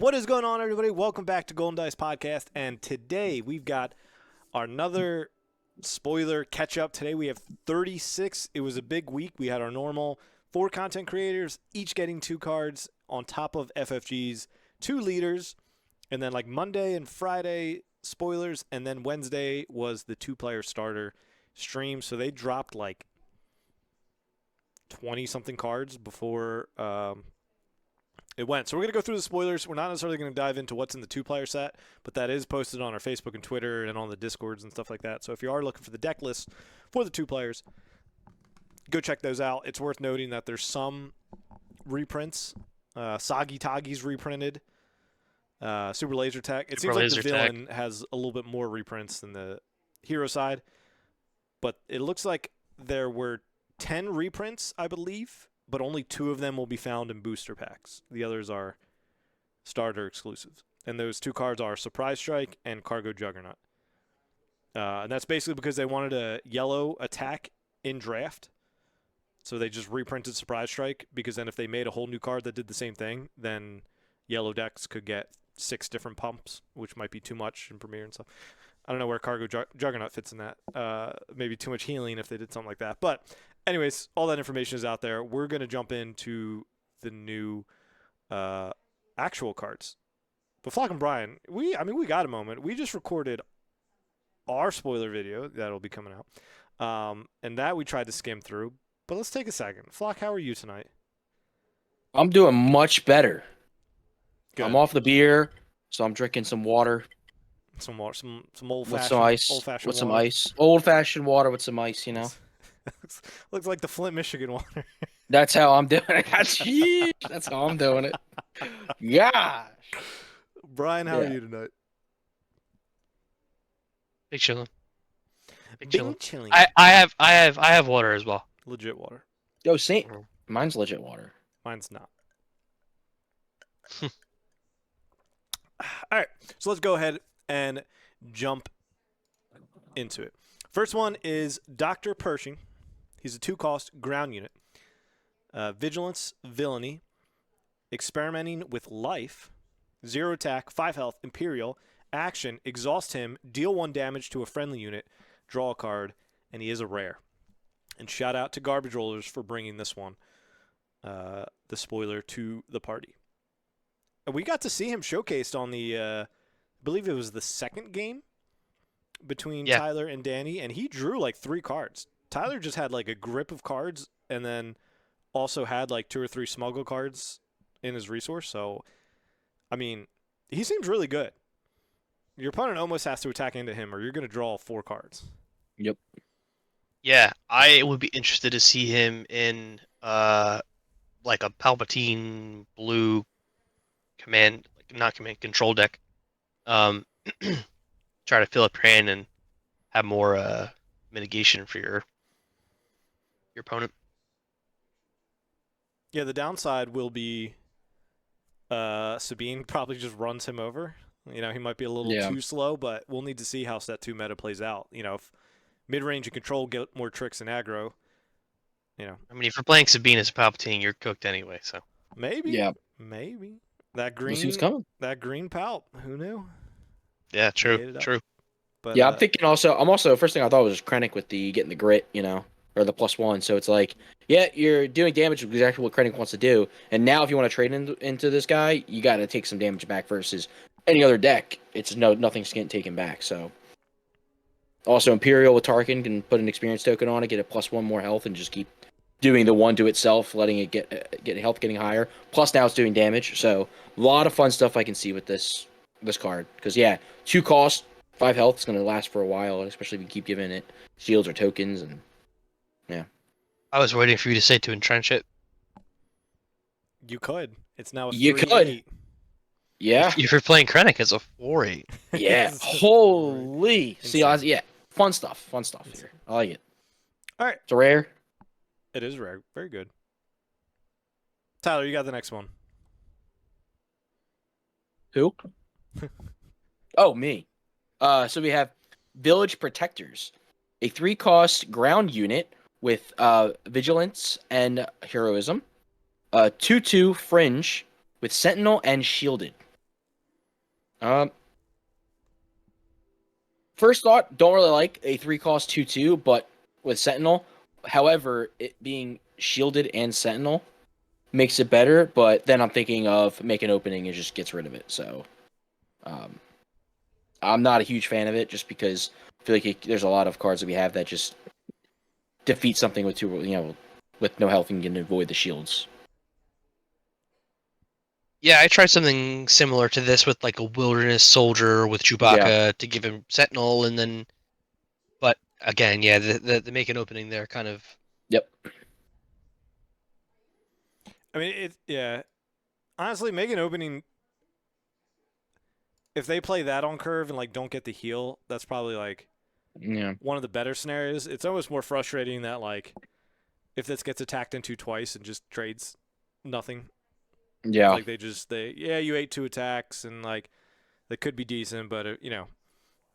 What is going on, everybody? Welcome back to Golden Dice Podcast, and today we've got another spoiler catch-up. Today we have 36. It was a big week. We had our normal 4 content creators, each getting 2 cards on top of FFG's 2 leaders, and then like Monday and Friday spoilers, and then Wednesday was the 2-player starter stream. So they dropped like 20-something cards before it went. So we're going to go through the spoilers. We're not necessarily going to dive into what's in the 2-player set, but that is posted on our Facebook and Twitter and on the Discords and stuff like that. So if you are looking for the deck list for the 2 players, go check those out. It's worth noting that there's some reprints. Sagi Tagi's reprinted. Super Laser Tech. It seems like the villain has a little bit more reprints than the hero side, but it looks like there were 10 reprints, I believe, but only 2 of them will be found in booster packs. The others are starter exclusives. And those 2 cards are Surprise Strike and Cargo Juggernaut. And that's basically because they wanted a yellow attack in draft. So they just reprinted Surprise Strike, because then if they made a whole new card that did the same thing, then yellow decks could get 6 different pumps, which might be too much in Premiere and stuff. I don't know where Cargo Juggernaut fits in that. Maybe too much healing if they did something like that. But anyways, all that information is out there. We're going to jump into the new actual cards. But Flock and Brian, we got a moment. We just recorded our spoiler video that'll be coming out. And that we tried to skim through. But let's take a second. Flock, how are you tonight? I'm doing much better. Good. I'm off the beer, so I'm drinking some water. Some water, some old-fashioned with some ice. Old-fashioned with water. some ice. Old-fashioned water with some ice, you know. Looks like the Flint, Michigan water. That's how I'm doing it. That's how I'm doing it. Gosh. Brian, how are you tonight? Big chillin'. Big chilling. I have water as well. Legit water. Yo, Saint. Mine's legit water. Mine's not. All right, so let's go ahead and jump into it. First one is Dr. Pershing. He's a 2-cost ground unit. Vigilance, Villainy, Experimenting with Life, 0 attack, 5 health, Imperial, Action, exhaust him, deal 1 damage to a friendly unit, draw a card, and he is a rare. And shout out to Garbage Rollers for bringing this one, the spoiler, to the party. And we got to see him showcased on the, I believe it was the second game between Tyler and Danny, and he drew like 3 cards. Tyler just had like a grip of cards and then also had like 2 or 3 smuggle cards in his resource. So, I mean, he seems really good. Your opponent almost has to attack into him or you're going to draw 4 cards. Yep. Yeah, I would be interested to see him in like a Palpatine blue control deck. Try to fill up your hand and have more mitigation for your opponent. Yeah, the downside will be Sabine probably just runs him over. You know, he might be a little too slow, but we'll need to see how set 2 meta plays out. You know, if mid-range and control get more tricks in aggro, you know. I mean, if you're playing Sabine as Palpatine, you're cooked anyway, so. Maybe. Yeah. Maybe. That green palp, who knew? Yeah, true. But, yeah, I'm also, first thing I thought was just Krennic with the getting the grit, you know, or the +1. So it's like, yeah, you're doing damage, which is exactly what Krennic wants to do. And now if you want to trade into this guy, you got to take some damage back versus any other deck. It's nothing's getting taken back. So also Imperial with Tarkin can put an experience token on it, get a +1 more health, and just keep doing the one to itself, letting it get health getting higher. Plus now it's doing damage. So a lot of fun stuff I can see with this card. Because 2 cost, 5 health is going to last for a while, especially if you keep giving it shields or tokens. And I was waiting for you to say to entrench it. You could. It's now a 3-8. You could. Yeah. If you're playing Krennic, it's a 4-8. Yeah. Holy. See, fun stuff here. I like it. All right. It's a rare. It is rare. Very good. Tyler, you got the next one. Who? Oh, me. So we have Village Protectors, a 3-cost ground unit with Vigilance and Heroism, 2/2 Fringe with Sentinel and Shielded. Um, First thought, don't really like a 3-cost 2/2, but with Sentinel. However, it being shielded and Sentinel makes it better. But then I'm thinking of make an opening and just gets rid of it. So um, I'm not a huge fan of it, just because I feel like there's a lot of cards that we have that just defeat something with with no health and can avoid the shields. Yeah, I tried something similar to this with like a wilderness soldier with Yeah. Chewbacca to give him Sentinel, and then, but again, yeah, the make an opening there kind of. Yep. I mean, yeah. Honestly, make an opening. If they play that on curve and like don't get the heal, that's probably like Yeah. one of the better scenarios. It's almost more frustrating that like if this gets attacked into twice and just trades nothing. Yeah. Like you ate 2 attacks and like they could be decent, but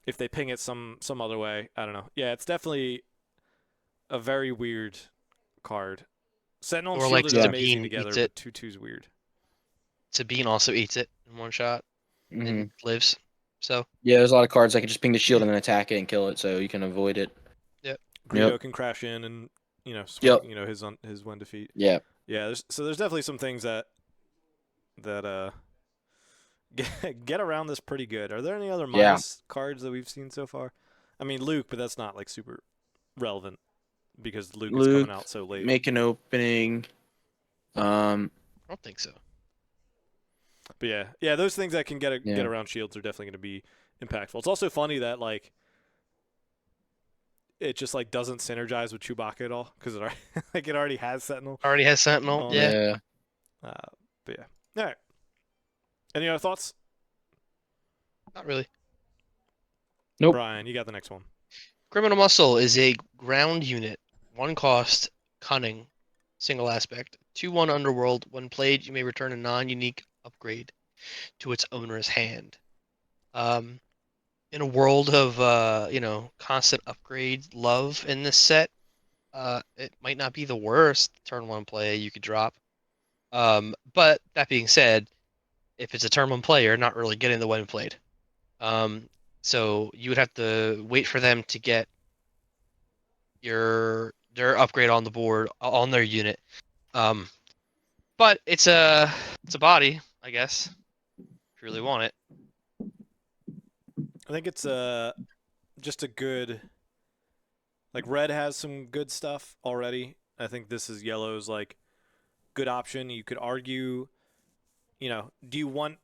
if they ping it some other way, I don't know. Yeah, it's definitely a very weird card. Sentinel and Or like Shielded are amazing Sabine together, eats it. but 2/2's weird. Sabine also eats it in one shot Hmm. and lives. So Yeah, there's a lot of cards that can just ping the shield and then attack it and kill it, so you can avoid it. yeah, Greedo Yep. can crash in and swing Yep. his one defeat. Yeah. Yeah, there's definitely some things that get around this pretty good. Are there any other Yeah. minus cards that we've seen so far? I mean, Luke, but that's not like super relevant because Luke is coming Luke, out so late. make an opening. I don't think so. But yeah, those things that can get Yeah. around shields are definitely going to be impactful. It's also funny that like it just like doesn't synergize with Chewbacca at all because it already has Sentinel. Already has Sentinel. on Yeah. it. Yeah. But yeah, all right. Any other thoughts, Not really. Nope. Brian? You got the next one. Criminal Muscle is a ground unit, 1 cost, cunning, single aspect, 2/1 underworld. When played, you may return a non-unique upgrade to its owner's hand. In a world of constant upgrade love in this set, it might not be the worst turn 1 play you could drop. But that being said, if it's a turn 1 play, you're not really getting the when played. So you would have to wait for them to get their upgrade on the board on their unit. But it's a body, I guess. If you really want it. I think it's just a good. Like red has some good stuff already. I think this is yellow's like good option. You could argue, do you want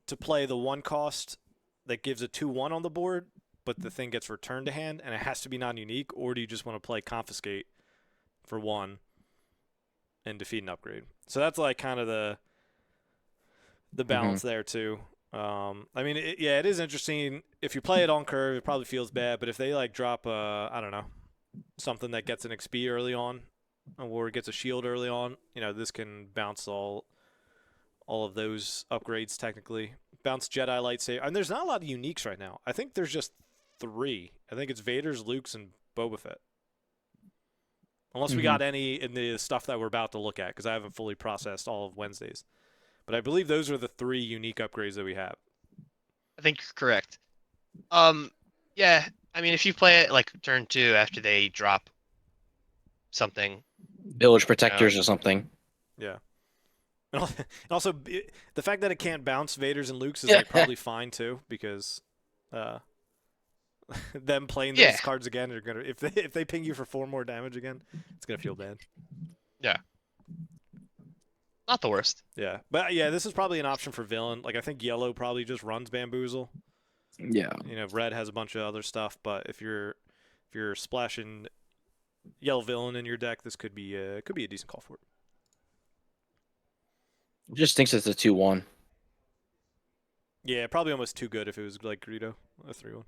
to play the 1 cost that gives a 2/1 on the board, but the thing gets returned to hand and it has to be non-unique, or do you just want to play confiscate for 1 and defeat an upgrade? So that's like kind of the balance there too. I mean, it is interesting. If you play it on curve, it probably feels bad, but if they like drop I don't know, something that gets an XP early on, or gets a shield early on, this can bounce all of those upgrades technically. Bounce Jedi lightsaber, and there's not a lot of uniques right now. I think there's just 3. I think it's Vader's, Luke's, and Boba Fett. Unless we got any in the stuff that we're about to look at, because I haven't fully processed all of Wednesday's. But I believe those are the 3 unique upgrades that we have. I think you're correct. Yeah. I mean, if you play it like turn 2 after they drop something, Village protectors or something. Yeah. And also, the fact that it can't bounce Vader's and Luke's is like probably fine too, because them playing those cards again are gonna if they ping you for 4 more damage again, it's gonna feel bad. Yeah. Not the worst. Yeah, but yeah, this is probably an option for villain. Like I think yellow probably just runs Bamboozle. Yeah. Red has a bunch of other stuff, but if you're splashing yellow villain in your deck, this could be a decent call for it. Just thinks it's a 2/1. Yeah, probably almost too good if it was like Greedo, a 3/1.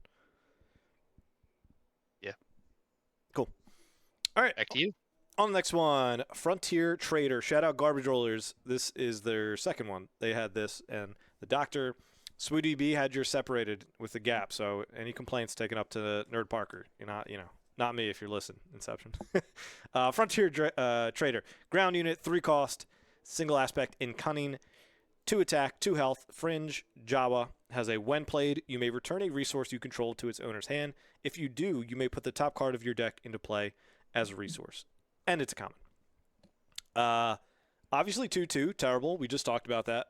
Yeah. Cool. All right. Back to you. On the next one, Frontier Trader. Shout out Garbage Rollers. This is their second one. They had this, and the Doctor, Swooty B had yours separated with the gap. So any complaints taken up to Nerd Parker. Not me if you're listening. Inception. Frontier Trader. Ground unit, 3 cost, single aspect in cunning. 2 attack, 2 health, fringe, Jawa, has a when played, you may return a resource you control to its owner's hand. If you do, you may put the top card of your deck into play as a resource. And it's a common. Obviously 2/2, terrible. We just talked about that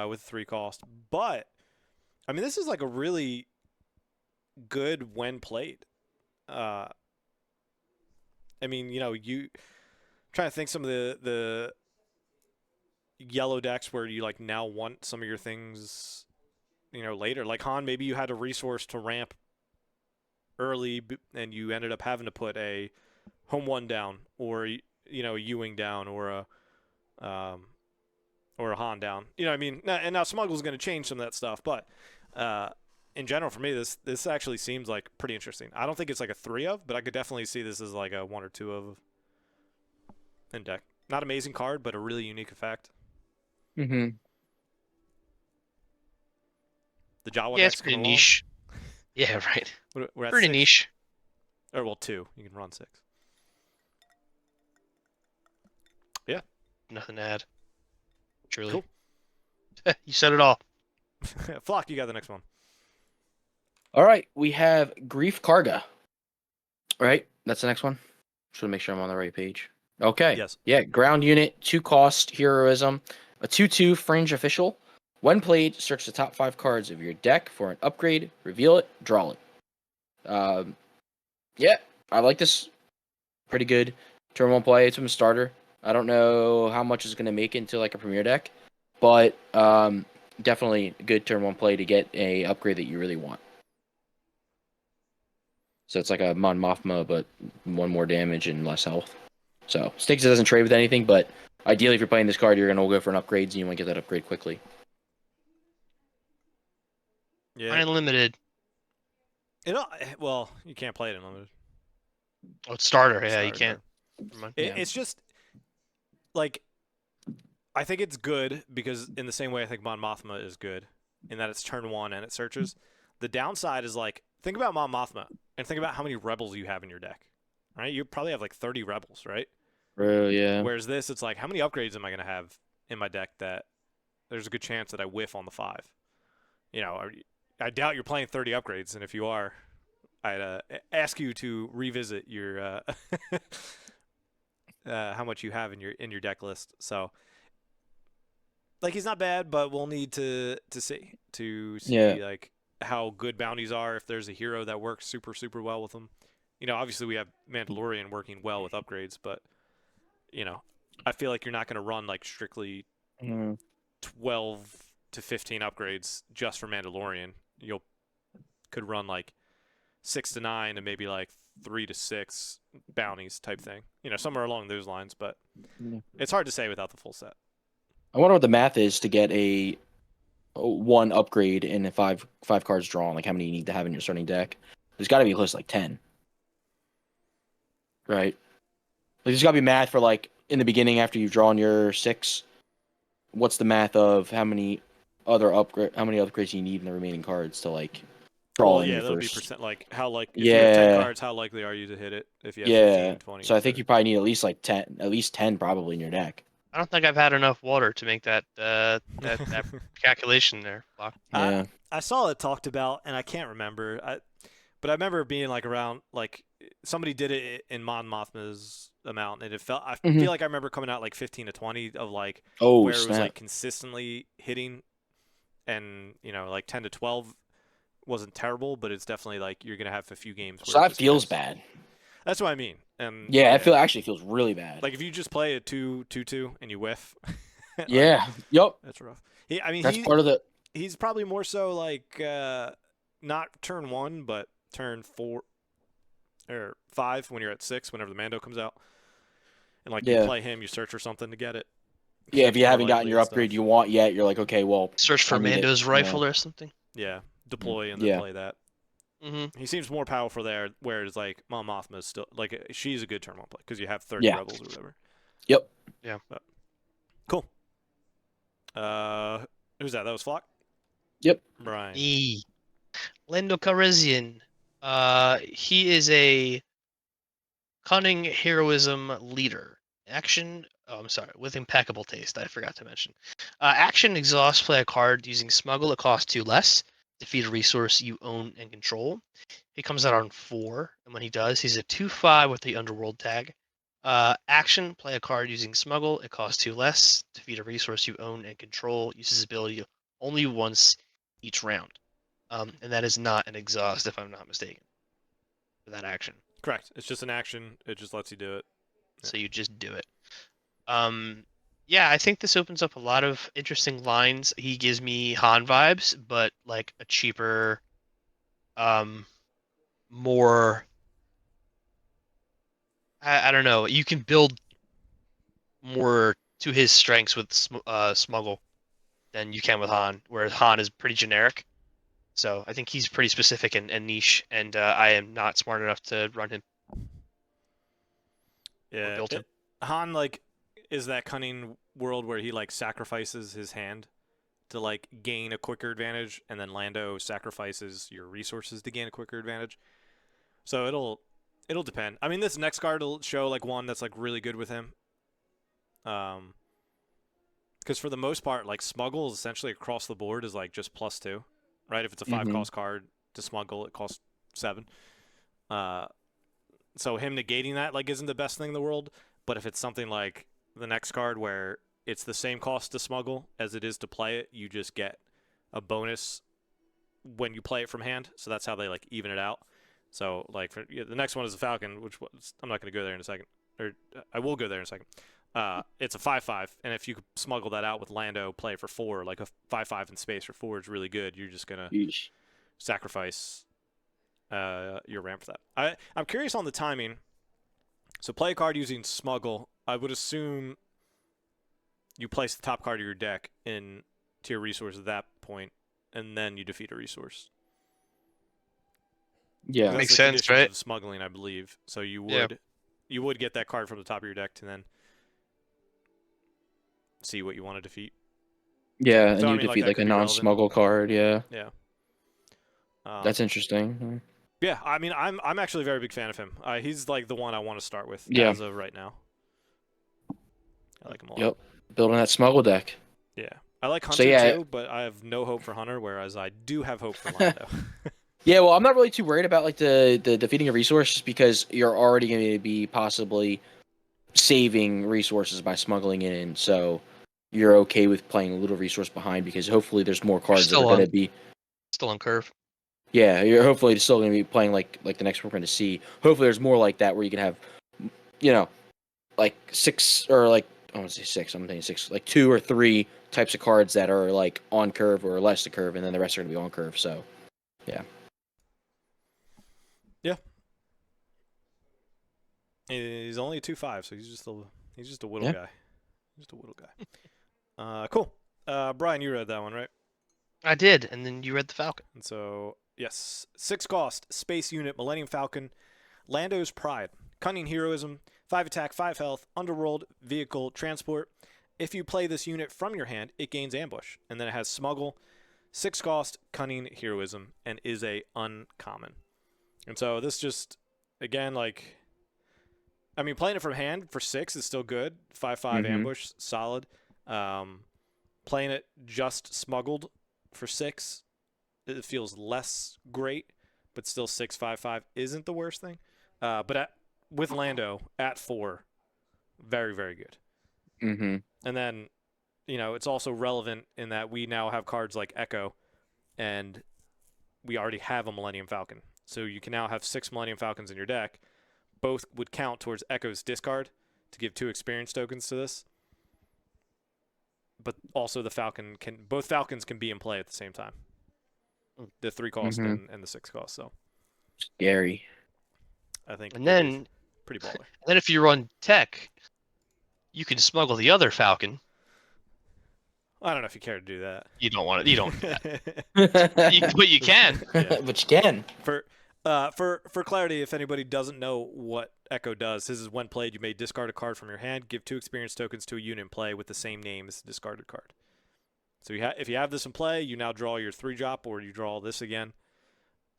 with 3 cost. But, I mean, this is like a really good when played. I mean, you know, you trying to think some of the yellow decks where you like now want some of your things, you know, later. Like Han, maybe you had a resource to ramp early and you ended up having to put a home 1 down, or you know, a Ewing down, or a Han down. You know what I mean? And now Smuggle's going to change some of that stuff, but in general, for me, this actually seems like pretty interesting. I don't think it's like a 3 of, but I could definitely see this as like a 1 or 2 of in deck. Not amazing card, but a really unique effect. Mm-hmm. The Jawa Yeah, it's deck's pretty coming along. niche. Yeah, right. We're at Pretty 6. niche. Or, well, 2. You can run 6. Nothing to add. Truly. Cool. You said it all. Flock, you got the next one. All right, we have Grief Karga. All right, that's the next one. Just want to make sure I'm on the right page. Okay. Yes. Yeah, ground unit, 2 cost, heroism, a 2/2 fringe official. When played, search the top 5 cards of your deck for an upgrade, reveal it, draw it. Yeah, I like this. Pretty good. Turn 1 play, it's from a starter. I don't know how much is going to make it into like a premier deck, but definitely a good turn 1 play to get a upgrade that you really want. So it's like a Mon Mothma, but 1 more damage and less health. So Styx doesn't trade with anything, but ideally if you're playing this card, you're going to go for an upgrade, and you want to get that upgrade quickly. Yeah. Unlimited. Well, you can't play it in limited. Oh, it's starter. Yeah, you Starter, can't. sorry. Never mind. It's just like, I think it's good because in the same way I think Mon Mothma is good in that it's turn 1 and it searches. The downside is like, think about Mon Mothma and think about how many rebels you have in your deck, right? You probably have like 30 rebels, right? Yeah. Whereas this, it's like, how many upgrades am I going to have in my deck that there's a good chance that I whiff on the 5? You know, I doubt you're playing 30 upgrades, and if you are, I'd ask you to revisit your how much you have in your deck list. So, like, he's not bad, but we'll need to see Yeah. like how good bounties are. If there's a hero that works super super well with them, you know, obviously we have Mandalorian working well with upgrades, but you know, I feel like you're not going to run like strictly 12 to 15 upgrades just for Mandalorian. You could run like 6 to 9 and maybe like 3 to 6 bounties type thing. You know, somewhere along those lines, but it's hard to say without the full set. I wonder what the math is to get a 1 upgrade in 5 cards drawn. Like how many you need to have in your starting deck. There's got to be close to like 10. Right? Like there's got to be math for like in the beginning after you've drawn your 6. What's the math of how many upgrades you need in the remaining cards to like draw in your that'll be first? percent, like how, like if you have 10 Yeah. cards, how likely are you to hit it if you have Yeah. 15, 20? So I think you probably need at least like 10, at least 10 probably in your deck. I don't think I've had enough water to make that that calculation there. Flock. Yeah. I saw it talked about, and I can't remember. But I remember it being like around, like somebody did it in Mon Mothma's amount, and I feel like I remember coming out like 15 to 20 of like Oh, where it was snap. like consistently hitting, and you know, like 10 to 12 wasn't terrible, but it's definitely like you're gonna have a few games. So where it that just feels hits. bad. That's what I mean. And Yeah, it actually feels really bad. like if you just play a 2/2 and you whiff. like, yeah. Yep. That's rough. I mean, That's part of the. he's probably more so like not turn 1, but turn 4 or 5 when you're at 6, whenever the Mando comes out, and like you play him, you search for something to get it. Yeah, if you haven't gotten your upgrade you want yet, you're like, okay, well, Search for Mando's rifle or something. Yeah, deploy and then play that. Mm-hmm. He seems more powerful there, whereas like Mon Mothma is still like she's a good turn 1 play because you have 30 rebels or whatever. Yep. Yeah. But, cool. Who's that? That was Flock. Yep. Brian. Lando Calrissian. He is a cunning heroism leader. Action. Oh, I'm sorry. With impeccable taste, I forgot to mention. Action exhaust. Play a card using smuggle. It costs 2 less. Defeat a resource you own and control. He comes out on 4, and when he does, he's a 2/5 with the underworld tag. Action. Play a card using smuggle. It costs 2 less. Defeat a resource you own and control. Uses ability only once each round. And that is not an exhaust, if I'm not mistaken, for that action. Correct. It's just an action. It just lets you do it. Yeah. So you just do it. Yeah, I think this opens up a lot of interesting lines. He gives me Han vibes, but like a cheaper, more. I don't know. You can build more to his strengths with Smuggle than you can with Han, whereas Han is pretty generic. So I think he's pretty specific and niche, and I am not smart enough to run him or Yeah. build him. Han like is that cunning world where he like sacrifices his hand to like gain a quicker advantage, and then Lando sacrifices your resources to gain a quicker advantage. So it'll depend. I mean, this next card will show like one that's like really good with him. Because for the most part, like smuggle is essentially across the board is like just +2, right? If it's a 5 cost card to smuggle, it costs 7. Uh, so him negating that like isn't the best thing in the world. But if it's something like the next card where it's the same cost to smuggle as it is to play it, you just get a bonus when you play it from hand. So that's how they like even it out. So like for the next one is a Falcon, which I'm not going to go there in a second, or I will go there in a second. It's a 5/5, and if you could smuggle that out with Lando, play it for 4, like a 5/5 in space for 4 is really good. You're just gonna sacrifice your ramp for that. I'm curious on the timing. So play a card using smuggle. I would assume you place the top card of your deck in to your resource at that point, and then you defeat a resource. Yeah. That's Makes the sense, conditions right? of smuggling, I believe. So Yeah. you would get that card from the top of your deck to then see what you want to defeat. Yeah, and So I you mean, like defeat that like could a be relevant. non-smuggle card. Yeah, Yeah. that's interesting. Yeah, I mean, I'm actually a very big fan of him. He's like the one I want to start with Yeah. as of right now. I like him a lot. Yep, building that smuggle deck. Yeah, I like So Hunter yeah, too, but I have no hope for Hunter, whereas I do have hope for Lando. yeah. Well, I'm not really too worried about like the defeating a resource just because you're already going to be possibly saving resources by smuggling it in. So you're okay with playing a little resource behind because hopefully there's more You're cards that are going to be. still on curve. Yeah, you're hopefully still going to be playing like the next we're going to see. Hopefully there's more like that where you can have, you know, like 6 or like I want to say 6. I'm thinking 6, like 2 or 3 types of cards that are like on curve or less to curve, and then the rest are going to be on curve. So yeah. Yeah. He's only a 2/5, so he's just a whittle guy. Just a whittle guy. Cool. Brian, you read that one, right? I did, and then you read the Falcon. And so, yes, 6 cost, space unit, Millennium Falcon, Lando's Pride, Cunning Heroism, 5 attack, 5 health, Underworld, Vehicle, Transport. If you play this unit from your hand, it gains Ambush. And then it has Smuggle, 6 cost, Cunning Heroism, and is a uncommon. And so this just, again, like, I mean, playing it from hand for 6 is still good. 5/5 Ambush, solid. Playing it just smuggled for 6, it feels less great, but still 6/5/5 isn't the worst thing. But with Lando at 4, very, very good. Mm-hmm. And then, it's also relevant in that we now have cards like Echo, and we already have a Millennium Falcon. So you can now have 6 Millennium Falcons in your deck. Both would count towards Echo's discard to give 2 experience tokens to this. But also both Falcons can be in play at the same time. The 3 cost and the 6 cost. So scary. I think And then pretty baller. And then if you run tech, you can smuggle the other Falcon. I don't know if you care to do that. You don't want it. You don't do that. But you can. Yeah. But you can. For clarity, if anybody doesn't know what Echo does, this is when played, you may discard a card from your hand, give 2 experience tokens to a unit in play with the same name as the discarded card. So if you have this in play, you now draw your 3-drop, or you draw this again.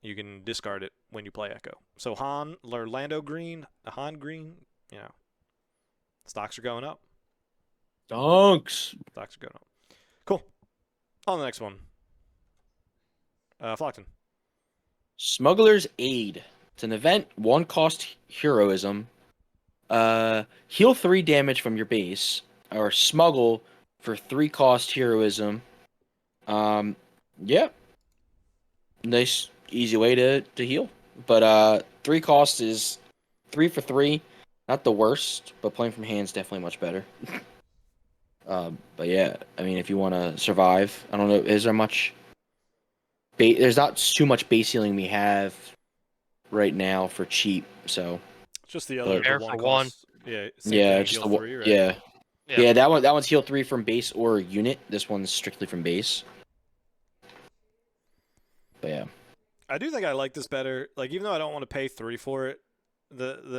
You can discard it when you play Echo. So Han or Lando green, Han green, Stocks are going up. Donks. Stocks are going up. Cool. On the next one. Flockton. Smuggler's Aid. It's an event, 1-cost heroism. Heal 3 damage from your base, or smuggle for 3-cost heroism. Yeah. Nice, easy way to heal. But 3 cost is 3 for 3. Not the worst, but playing from hand is definitely much better. But yeah, I mean, if you want to survive, I don't know, is there much... There's not too much base healing we have right now for cheap, so... It's just the other Prepare the for one one. cost. Yeah, same Yeah, thing. just Heal the 3, right? yeah. Yeah. Yeah, that one's heal 3 from base or unit. This one's strictly from base. But yeah. I do think I like this better. Like, even though I don't want to pay 3 for it,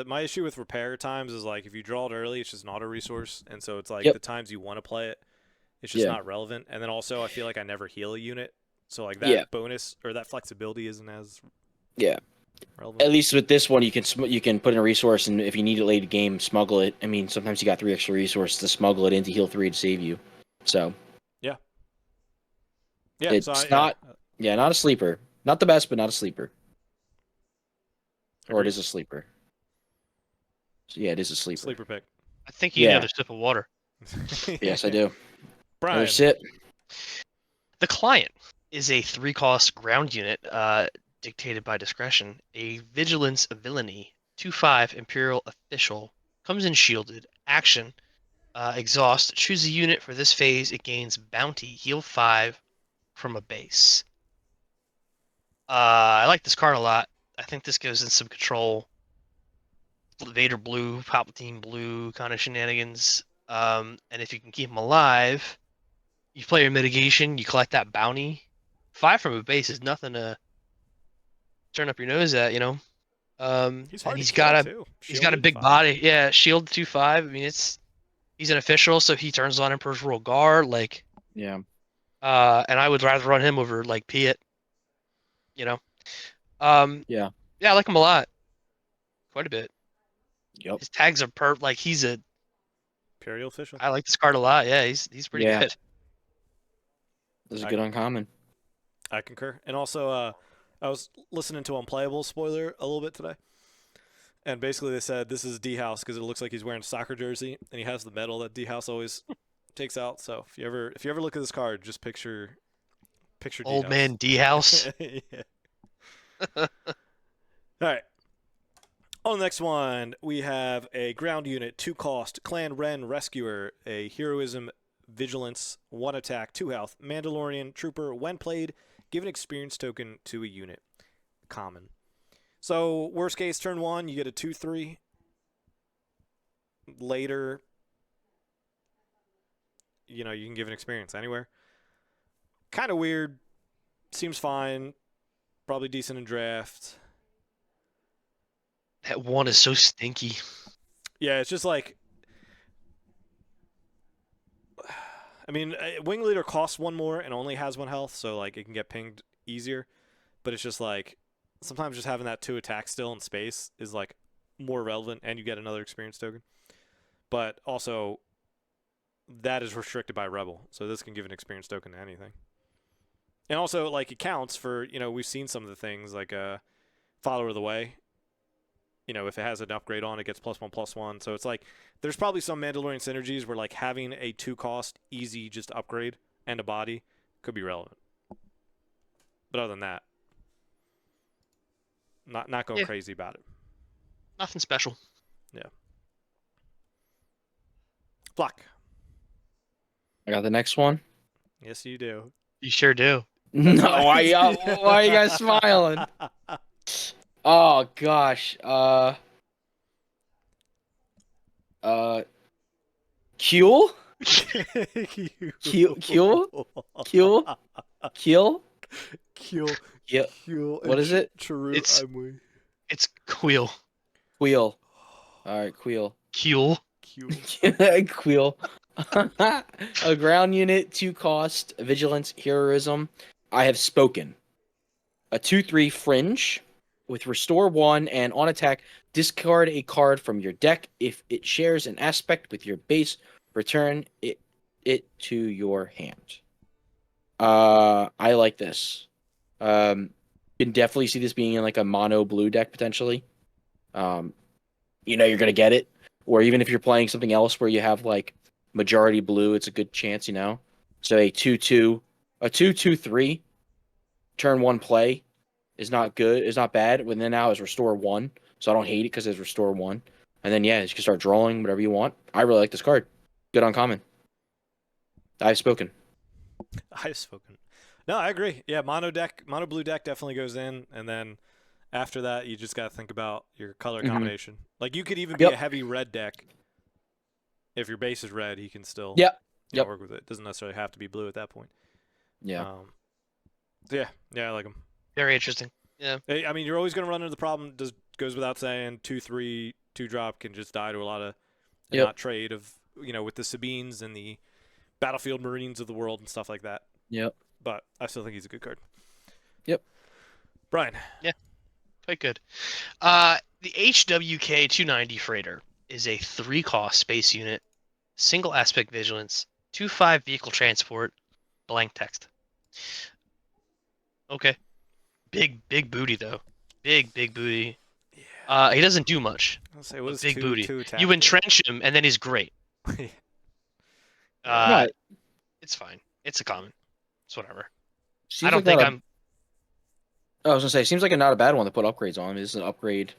my issue with repair times is like if you draw it early, it's just an auto resource, and so it's like Yep. the times you want to play it, it's just Yeah. not relevant. And then also, I feel like I never heal a unit, so like that Yeah. bonus or that flexibility isn't as Yeah. relevant. At least with this one, you can put in a resource, and if you need it late game, smuggle it. I mean, sometimes you got 3 extra resources to smuggle it into heal 3 to save you. So Yeah, it's so not a sleeper. Not the best, but not a sleeper. Or it Agreed. is a sleeper. So yeah, it is a sleeper. Sleeper pick. I think you need Yeah. another sip of water. Yes, I do. Brian. Another sip. The client is a 3-cost ground unit, dictated by discretion. A vigilance villainy, 2/5 Imperial official, comes in shielded. Action, exhaust. Choose a unit for this phase. It gains bounty, heal 5 from a base. I like this card a lot. I think this goes in some control. Vader blue, Palpatine blue kind of shenanigans. And if you can keep him alive, you play your mitigation, you collect that bounty. 5 from a base is nothing to turn up your nose at, you know. He's And hard to he's kill, got a too. he's got a Shielded, big 5. body. Yeah, shield 2/5. I mean, he's an official, so he turns on Emperor's Royal Guard. Like, Yeah. and I would rather run him over like Piet, you know. Yeah. Yeah, I like him a lot, quite a bit. Yep. His tags are like he's a. Imperial official. I like this card a lot. Yeah, he's pretty Yeah. good. This is a good uncommon. I concur. And also, I was listening to Unplayable spoiler a little bit today, and basically they said this is D House because it looks like he's wearing a soccer jersey and he has the medal that D House always takes out. So if you ever look at this card, just picture D-House. Old man D House. Yeah. All right. On the next one, we have a ground unit, 2-cost, Clan Ren Rescuer, a heroism, vigilance, 1 attack, 2 health, Mandalorian trooper. When played, give an experience token to a unit. Common. So worst case, turn 1, you get a 2/3. Later, you can give an experience anywhere. Kind of weird. Seems fine. Probably decent in draft. That 1 is so stinky. Yeah, it's just like, I mean, Wing Leader costs 1 more and only has 1 health, so like it can get pinged easier. But it's just like sometimes just having that 2 attack still in space is like more relevant, and you get another experience token. But also, that is restricted by Rebel, so this can give an experience token to anything. And also, like, it counts for, we've seen some of the things like Follower of the Way. If it has an upgrade on, it gets +1/+1. So it's like there's probably some Mandalorian synergies where like having a 2-cost easy just upgrade and a body could be relevant. But other than that, not going crazy about it. Nothing special. Yeah. Flock. I got the next one. Yes, you do. You sure do. No, why are you guys smiling? Oh gosh. Kill? Kill? Yeah. What is it? It's Queel. Queel. Alright, Queel. Queel. Queel. A ground unit, 2-cost, vigilance, heroism. I have spoken. A 2/3 fringe with restore 1 and on attack discard a card from your deck. If it shares an aspect with your base, return it to your hand. I like this. Can definitely see this being in like a mono blue deck potentially. Um, you're gonna get it. Or even if you're playing something else where you have like majority blue, it's a good chance. So a 2/2, a 2/2/3 turn one play is not good. Is not bad. Within now is restore one, so I don't hate it because it's restore one. And then you can start drawing whatever you want. I really like this card. Good uncommon. I've spoken. I've spoken. No, I agree. Yeah, mono blue deck definitely goes in, and then after that, you just got to think about your color Mhm. combination. Like you could even be Yep. a heavy red deck. If your base is red, he can still Yep. Yep. work with it. Doesn't necessarily have to be blue at that point. Yeah. So yeah, I like him. Very interesting. Yeah. I mean, you're always going to run into the problem. Goes without saying. 2/3 2-drop can just die to a lot of and Yep. not trade of with the Sabines and the Battlefield Marines of the world and stuff like that. Yep. But I still think he's a good card. Yep. Brian. Quite good. The HWK 290 Freighter is a 3-cost space unit, single aspect vigilance, 2/5 vehicle transport, blank text. Okay. Big booty though. Big booty. Yeah. He doesn't do much. I'll say it was Big booty. two attack. You entrench him and then he's great. Yeah. It's fine. It's a common. It's whatever. Seems I don't like think not I'm. I was gonna say, seems like not a bad one to put upgrades on. This is an upgrade.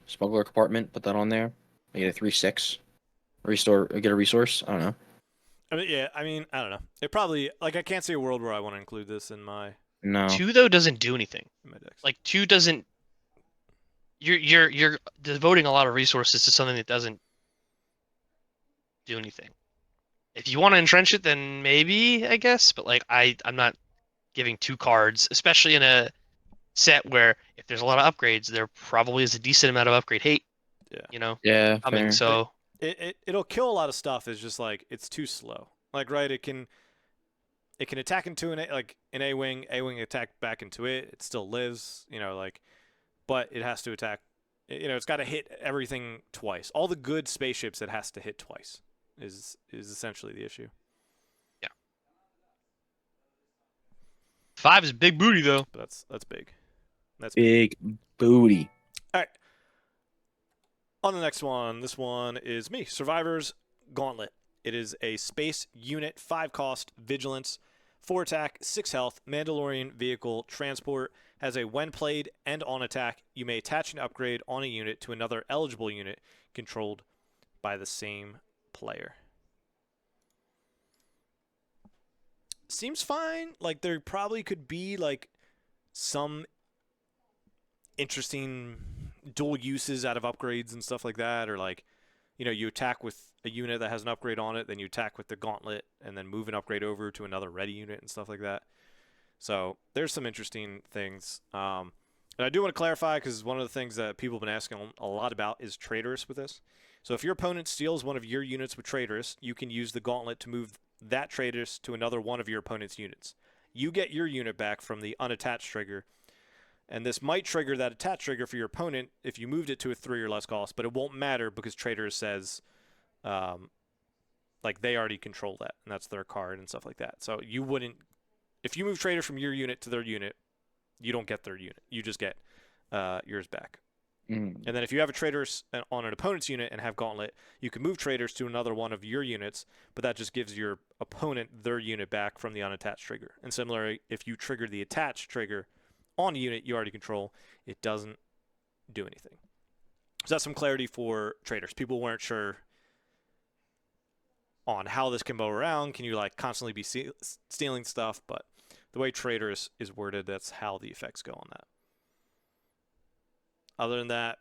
Smuggler compartment. Put that on there. Make it a 3/6. Restore. Get a resource. I don't know. I don't know. It probably I can't see a world where I want to include this in my No. 2 though doesn't do anything. decks. Like 2 doesn't. You're devoting a lot of resources to something that doesn't do anything. If you want to entrench it, then maybe I guess. But like I'm not giving 2 cards, especially in a set where if there's a lot of upgrades, there probably is a decent amount of upgrade hate. Yeah. Yeah. Coming. Fair. So It'll kill a lot of stuff. It's just like it's too slow. Like right, it can attack into an A wing attack back into it. It still lives. But it has to attack. It's got to hit everything twice. All the good spaceships it has to hit twice is essentially the issue. yeah. 5 is big booty though. But that's big. That's Big booty. All right. On the next one, this one is me. Survivor's Gauntlet. It is a space unit, 5-cost, vigilance, 4 attack, 6 health, Mandalorian vehicle transport. Has a when played and on attack, you may attach an upgrade on a unit to another eligible unit controlled by the same player. Seems fine. Like there probably could be like some interesting dual uses out of upgrades and stuff like that, or like you attack with a unit that has an upgrade on it, then you attack with the gauntlet and then move an upgrade over to another ready unit and stuff like that. So there's some interesting things. And I do want to clarify because one of the things that people have been asking a lot about is traitorous with this. So if your opponent steals one of your units with traitorous, you can use the gauntlet to move that traitorous to another one of your opponent's units. You get your unit back from the unattached trigger, and this might trigger that attached trigger for your opponent if you moved it to a 3 or less cost, but it won't matter because traitorous says like they already control that, and that's their card and stuff like that. So you wouldn't, if you move traitor from your unit to their unit, you don't get their unit. You just get yours back. And then if you have a traitor on an opponent's unit and have gauntlet, you can move traitors to another one of your units, but that just gives your opponent their unit back from the unattached trigger. And similarly, if you trigger the attached trigger on a unit you already control, it doesn't do anything. So that's some clarity for traitors. People weren't sure on how this can go around. Can you like constantly be stealing stuff? But the way traitors is worded, that's how the effects go on that. Other than that,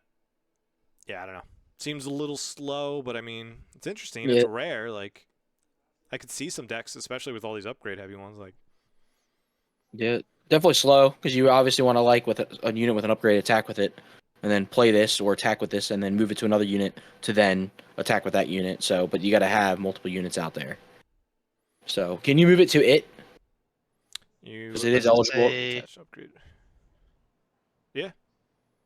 yeah, I don't know. Seems a little slow, but I mean, it's interesting. Yeah. It's rare. Like, I could see some decks, especially with all these upgrade heavy ones. Like, Yeah, definitely slow because you obviously want to with a unit with an upgrade attack with it, and then play this or attack with this, and then move it to another unit to then attack with that unit. So, but you got to have multiple units out there. So, can you move it to it? you 'Cause it is eligible. attach upgrade. Yeah.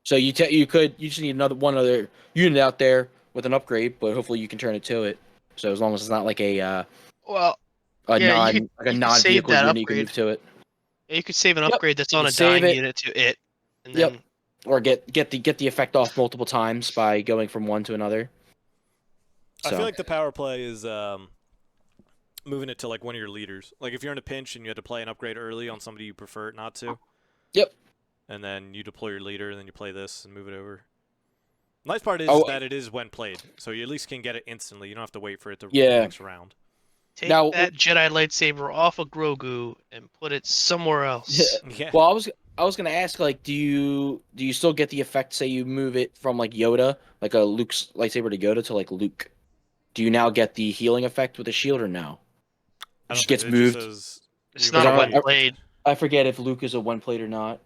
So you just need one other unit out there with an upgrade, but hopefully you can turn it to it. So as long as it's not like Well, a yeah, non save vehicle that unit, you can upgrade. move to it. Yeah, you could save an Yep. upgrade that's on You a save dying it. unit to it, and Yep. then Or get the effect off multiple times by going from one to another. I feel So like the power play is moving it to like one of your leaders. Like if you're in a pinch and you had to play an upgrade early on somebody you prefer not to. Yep. And then you deploy your leader, and then you play this and move it over. Nice part is Oh that it is when played, so you at least can get it instantly. You don't have to wait for it to yeah. next round. take Now that Jedi lightsaber off of Grogu and put it somewhere else. Yeah. well, I was gonna ask, like, do you still get the effect? Say you move it from like Yoda, like a Luke's lightsaber to Yoda to like Luke. Do you now get the healing effect with the shield or no? I It don't just think gets it just moved. says It's you not a move one one it. blade. I forget if Luke is a one plate or not.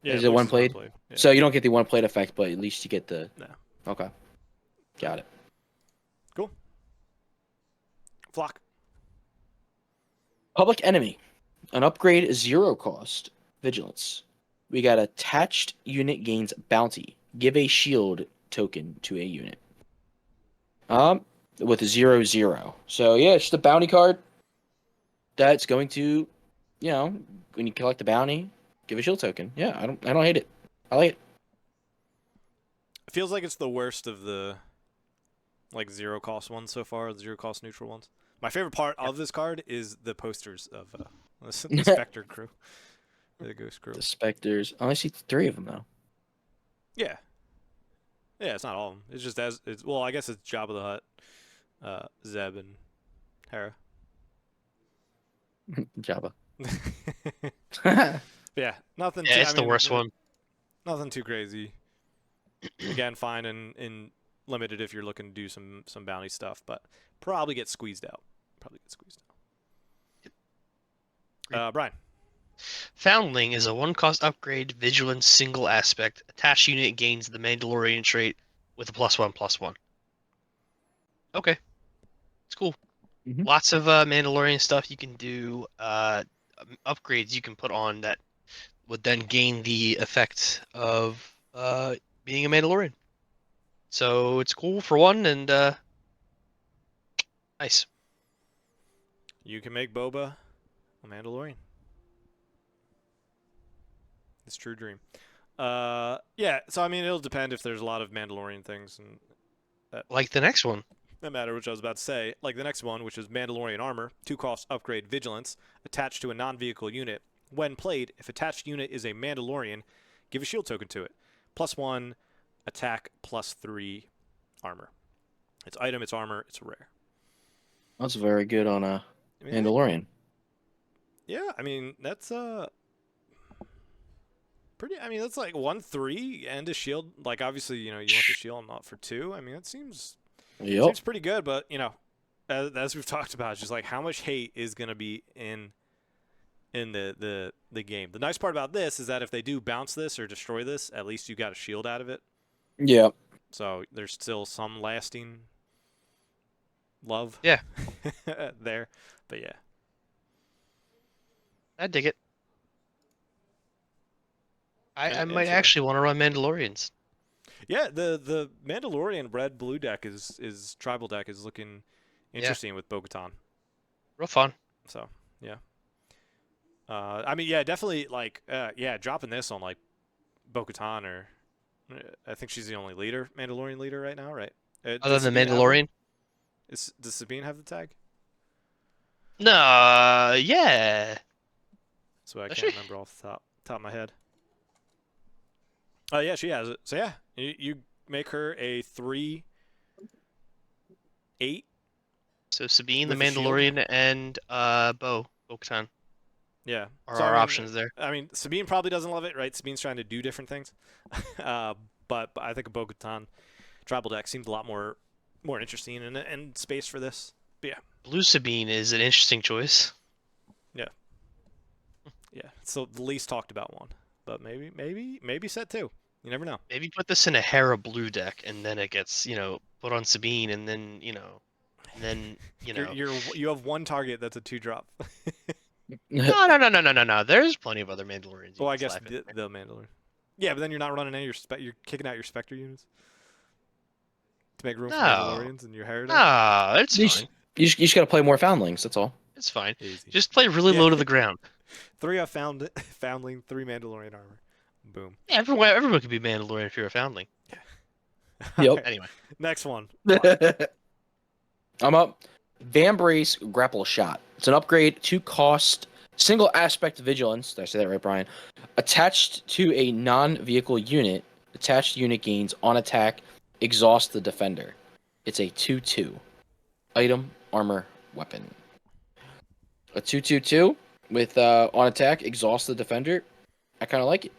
Yeah, Is it Luke's one is one plate? blade. Yeah. So you don't get the one plate effect, but at least you get the. No. Okay, got it. Cool. Flock. Public enemy, an upgrade is 0 cost. Vigilance. We got attached unit gains bounty. Give a shield token to a unit. With a 0/0. So yeah, it's just a bounty card that's going to, when you collect the bounty, give a shield token. Yeah, I don't hate it. I like it. It feels like it's the worst of the like zero cost ones so far, the zero cost neutral ones. My favorite part of this card is the posters of the Spectre crew, the Ghost crew. The Spectres. I only see 3 of them though. Yeah, yeah, it's not all of them. It's just well, I guess it's Jabba the Hutt, Zeb, and Hera. Jabba. Yeah, nothing. Yeah, Too, it's I the mean, worst one. Nothing too crazy. Again, fine and limited if you're looking to do some bounty stuff, but probably get squeezed out. Brian. Foundling is a 1-cost upgrade, vigilance single aspect. Attached unit gains the Mandalorian trait with a +1/+1. Okay, it's cool. Mhm. Lots of Mandalorian stuff you can do. Upgrades you can put on that would then gain the effect of being a Mandalorian. So it's cool for one, and nice. You can make Boba a Mandalorian. It's true dream. Yeah. So I mean, it'll depend if there's a lot of Mandalorian things and Like the next one. that matter, which I was about to say. Like the next one, which is Mandalorian armor, 2 cost upgrade vigilance attached to a non-vehicle unit. When played, if attached unit is a Mandalorian, give a shield token to it. +1 attack, +3 armor. It's item, it's armor, it's rare. That's very good on a Mandalorian. Yeah, I mean that's pretty. I mean that's like 1/3 and a shield. Like obviously you want the shield not for 2. I mean that seems pretty good. But as we've talked about, it's just like how much hate is gonna be in the game. The nice part about this is that if they do bounce this or destroy this, at least you got a shield out of it. Yeah. So there's still some lasting love. Yeah. there, but yeah. I dig it. I And might it's actually want to run Mandalorians. Yeah, the Mandalorian red blue deck is tribal deck is looking interesting with Bo-Katan. Real fun. So yeah. I mean yeah, definitely like dropping this on like Bo-Katan or I think she's the only Mandalorian leader right now, right? Other Does than Sabine have Mandalorian? does Sabine have the tag? No, yeah. So I Does can't she? remember off the top of my head. Oh yeah, she has it. So yeah, you make her a 3/8. So Sabine, the With a shield? Mandalorian, and Bo-Katan Yeah. are So our I mean, options there. I mean, Sabine probably doesn't love it, right? Sabine's trying to do different things. But I think a Bo-Katan tribal deck seems a lot more interesting and space for this. But yeah. Blue Sabine is an interesting choice. Yeah. It's the least talked about one. But maybe set 2. You never know. Maybe put this in a Hera blue deck, and then it gets put on Sabine, and then You have one target that's a 2-drop. No. There's plenty of other Mandalorians. Well, I guess the Mandalorian. Yeah, but then you're not running any of your you're kicking out your Spectre units to make room for No, Mandalorians and your Harrow. no, it's You fine. just gotta play more Foundlings. That's all. It's fine. Easy. Just play really Yeah. low to the ground. 3 Foundling, 3 Mandalorian armor. Boom. Yeah, everyone could be Mandalorian if you're a foundling. Yep. Alright, Anyway, next one. I'm up. Vambrace Grapple Shot. It's an upgrade to cost single aspect vigilance. Did I say that right, Brian? Attached to a non-vehicle unit. Attached unit gains on attack. Exhaust the defender. It's a 2/2. Item, armor, weapon. A 2/2/2 with on attack. Exhaust the defender. I kind of like it.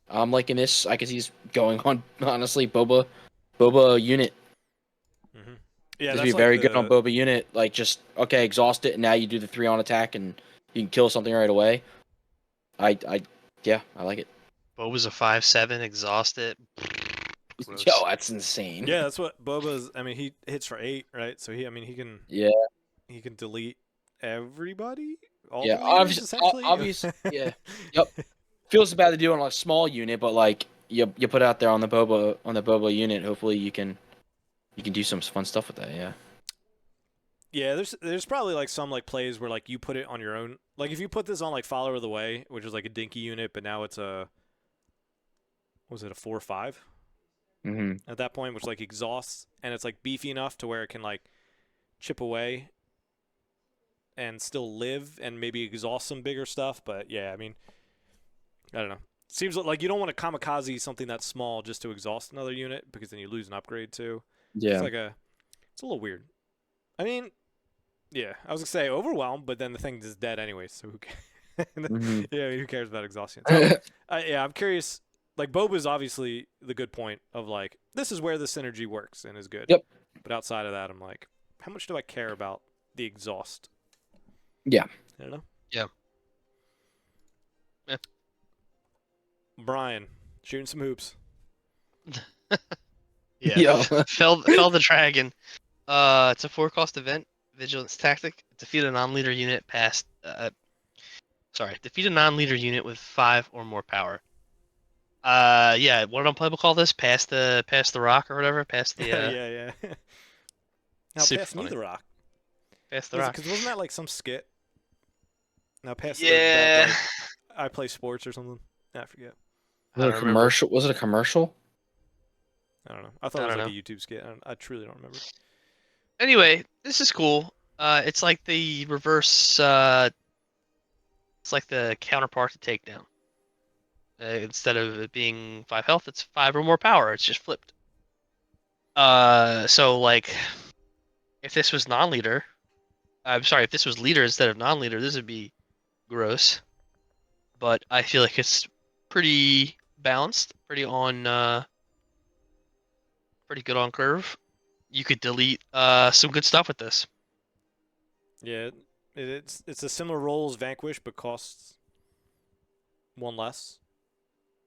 I'm liking this. I could see this going on. Honestly, Boba unit. Mm-hmm. Yeah, This that's would be like very good on Boba unit. Like, just, okay, exhaust it, and now you do the 3 on attack, and you can kill something right away. Yeah, I like it. Boba's a 5/7, exhausted. Gross. Yo, that's insane. Yeah, that's what Boba's. I mean, he hits for 8, right? So he can Yeah, delete everybody. All yeah. the leaders, essentially. Obviously, yeah. Yep. Feels bad to do on a small unit, but like you put out there on the Boba unit. Hopefully, you can do some fun stuff with that. Yeah. Yeah, there's probably like some like plays where like you put it on your own. Like if you put this on like Follower of the Way, which is like a dinky unit, but now it's a was it a 4/5 Mm-hmm. at that point, which like exhausts and it's like beefy enough to where it can like chip away and still live and maybe exhaust some bigger stuff. But yeah, I mean, I don't know. Seems like you don't want to kamikaze something that's small just to exhaust another unit because then you lose an upgrade too. Yeah. It's a little weird. I mean, yeah, I was gonna say overwhelmed, but then the thing is dead anyway, so who cares? Mhm. Yeah, who cares about exhaustion? So, yeah, I'm curious. Like Boba is obviously the good point of like this is where the synergy works and is good. Yep. But outside of that, I'm like, how much do I care about the exhaust? Yeah. I don't know. Yeah. Yeah. Brian shooting some hoops. Yeah. Yo. Fell the dragon. It's a 4-cost event. Vigilance tactic. Defeat a non-leader unit past. Defeat a non-leader unit with 5 or more power. Yeah. What did Unplayable call this? Pass the rock or whatever. Pass the. Yeah. Now Super pass me funny. the rock. Pass the rock. Because wasn't that like some skit? Now pass Yeah. that, like, I play sports or something. I forget. I don't remember. Commercial? Was it a commercial? I don't know. I thought I it was don't like a YouTube skit. I truly don't remember. Anyway, this is cool. It's like the reverse. It's like the counterpart to takedown. Instead of it being 5 health, it's 5 or more power. It's just flipped. So like, if this was non-leader, I'm sorry, if this was leader instead of non-leader, this would be gross. But I feel like it's pretty balanced, pretty good on curve. You could delete some good stuff with this. Yeah, it's a similar role as Vanquish, but costs 1 less.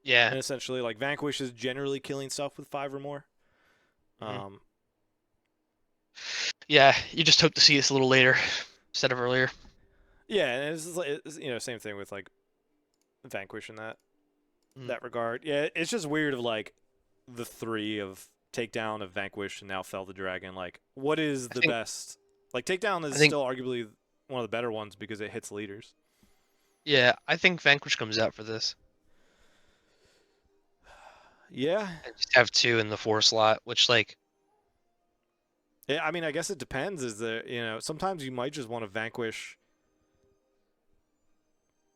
Yeah. And essentially, like Vanquish is generally killing stuff with 5 or more. Mhm. Yeah, you just hope to see this a little later instead of earlier. Yeah, and it's same thing with like Vanquish in that regard. Yeah, it's just weird of like the 3 of Takedown of Vanquish and now Fell the Dragon. Like, what is the best? Like, Takedown is still arguably one of the better ones because it hits leaders. Yeah, I think Vanquish comes out for this. Yeah. And just have 2 in the 4 slot, which like. Yeah, I mean, I guess it depends. Sometimes you might just want to Vanquish.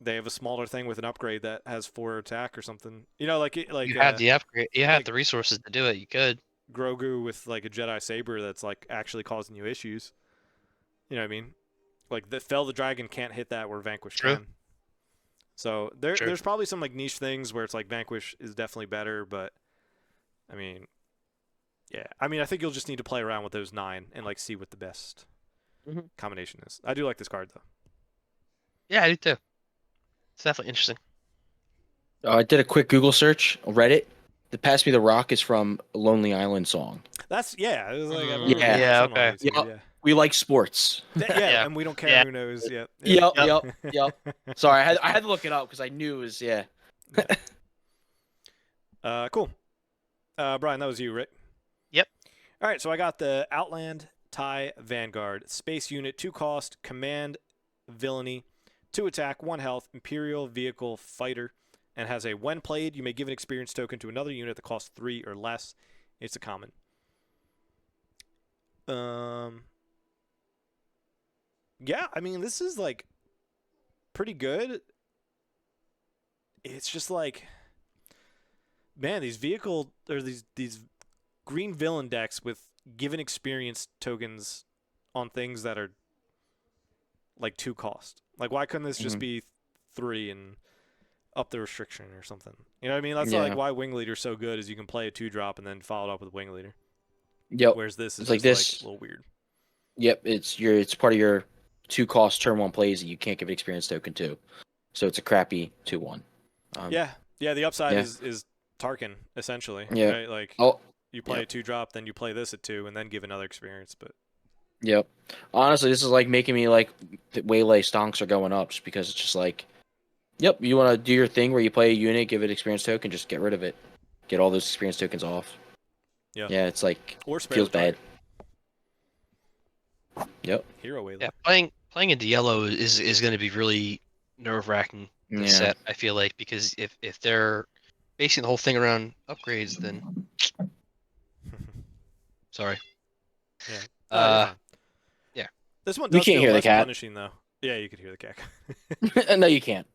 They have a smaller thing with an upgrade that has 4 attack or something. You have the upgrade. You have the resources to do it. You could. Grogu with like a Jedi Saber that's like actually causing you issues. You know what I mean? Like the Fell the Dragon can't hit that where Vanquish can. So there's probably some like niche things where it's like Vanquish is definitely better, but I mean, yeah. I mean, I think you'll just need to play around with those 9 and like see what the best combination is. I do like this card though. Yeah, I do too. It's definitely interesting. I did a quick Google search, Reddit. The Pass Me the Rock is from a Lonely Island song. That's yeah. It was like okay. Yeah. We like sports. Yeah, and we don't care who knows. Yeah. Yep. Sorry, I had to look it up because I knew it was Cool. Brian, that was you, right? Yep. All right, so I got the Outland TIE Vanguard. Space unit, 2 cost, command, villainy, 2 attack, 1 health, Imperial Vehicle Fighter, and has a when played, you may give an experience token to another unit that costs 3 or less. It's a common. Yeah, I mean, this is like pretty good. It's just like, man, these vehicle or these green villain decks with given experience tokens on things that are like 2 cost. Like, why couldn't this just Mhm. be 3 and up the restriction or something? You know what I mean? That's like Yeah. why Wing Leader's so good is you can play a 2-drop and then follow it up with Wing Leader. Yep. Whereas this is It's like just like a this. little weird. Yep. It's part of your 2 cost turn 1 plays that you can't give an experience token to. So it's a crappy 2/1. Yeah, yeah. The upside Yeah. is Tarkin essentially, Yeah. right? Like Oh. you play a Yep. 2-drop, then you play this at 2, and then give another experience. But Yep. Honestly, this is like making me like waylay stonks are going up just because it's just like, yep, you want to do your thing where you play a unit, give it experience token, just get rid of it, get all those experience tokens off. yeah, Yeah, it's like or spare feels the target. bad. Yep. Hero Wayland. Yeah, playing into yellow is going to be really nerve wracking this Yeah. set. I feel like because if they're basing the whole thing around upgrades, then sorry. Yeah. Oh, you're Uh, fine. yeah. This one We does can't feel hear the less cat. punishing though. Yeah, you could hear the cat. No, you can't.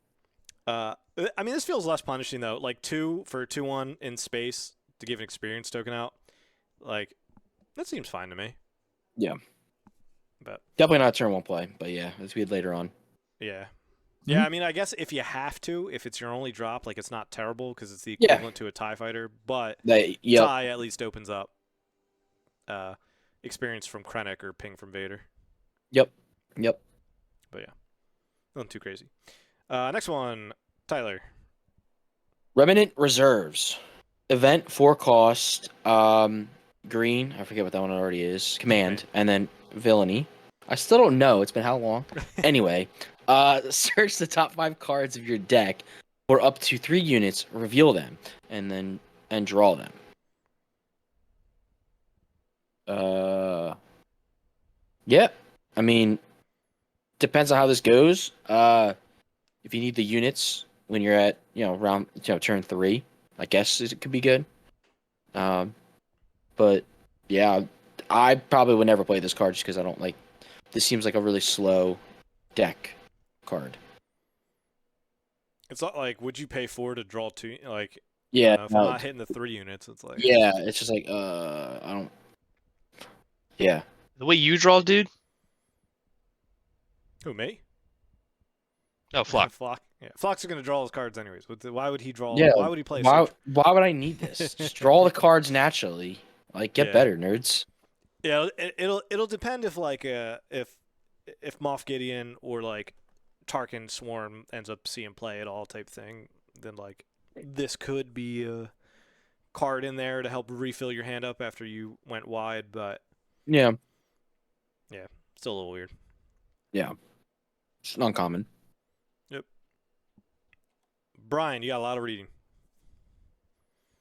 I mean, this feels less punishing though. Like 2 for 2/1 in space to give an experience token out. Like that seems fine to me. Yeah. But Definitely not a turn 1 play, but yeah, it's weird later on. yeah. Yeah, I mean, I guess if you have to, if it's your only drop, like it's not terrible because it's the Yeah. equivalent to a TIE fighter. But Yep. TIE at least opens up experience from Krennic or ping from Vader. Yep. Yep. But yeah, nothing too crazy. Next one, Tyler. Remnant Reserves. Event 4 cost. Green. I forget what that one already is. Command. And then Villainy. I still don't know. It's been how long? Anyway, search the top 5 cards of your deck for up to 3 units, reveal them, and draw them. Yeah. I mean, depends on how this goes. If you need the units when you're at, round, turn 3, I guess it could be good. But yeah, I probably would never play this card just because I don't like. This seems like a really slow deck card. It's not like, would you pay 4 to draw 2? Like, I Yeah, don't know, if I'm no, not hitting the 3 units, it's like, yeah, it's just like I don't. Yeah, The way you draw, dude. who, me? Oh, Flock. Flock. Yeah, Flock's gonna draw his cards anyways. Why would he draw? yeah. Why would he play a Why? search? Why would I need this? Just draw the cards naturally. Like, get Yeah. better, nerds. Yeah, it'll depend if like if Moff Gideon or like Tarkin Swarm ends up seeing play at all type thing, then like this could be a card in there to help refill your hand up after you went wide, but Yeah, still a little weird. yeah. It's uncommon. Yep. Brian, you got a lot of reading.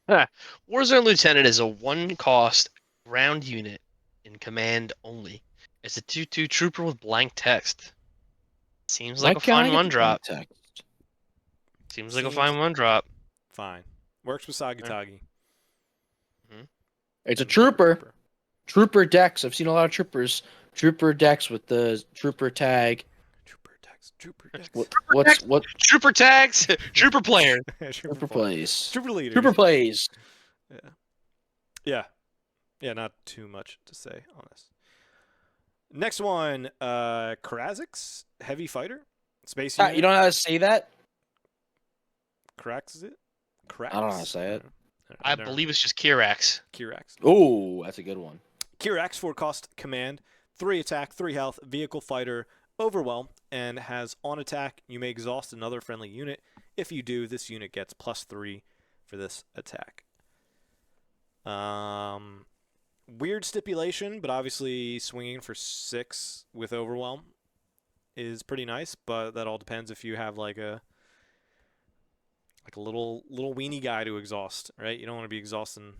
Warzone Lieutenant is a 1-cost ground unit in command only. It's a 2/2 trooper with blank text. Seems like Why a can't I fine get one the blank drop. text? Seems like a Seems fine one drop. fine. Works with Sagatagi. It's a trooper. Trooper decks. I've seen a lot of troopers. Trooper decks with the trooper tag. Trooper decks. Trooper decks. What Trooper tags. Trooper player. trooper plays? Trooper leader. Trooper plays. Yeah. Yeah, not too much to say on this. Next one, Krazix, heavy fighter, space unit. You don't know how to say that? Krax, is it? Krax. I don't know how to say it. I believe it's just Kirax. Kirax. Oh, that's a good one. Kirax, 4 cost command, 3 attack, 3 health, vehicle fighter, overwhelm, and has on attack. You may exhaust another friendly unit. If you do, this unit gets +3 for this attack. Weird stipulation, but obviously swinging for 6 with overwhelm is pretty nice. But that all depends if you have like a like a little weenie guy to exhaust, right? You don't want to be exhausting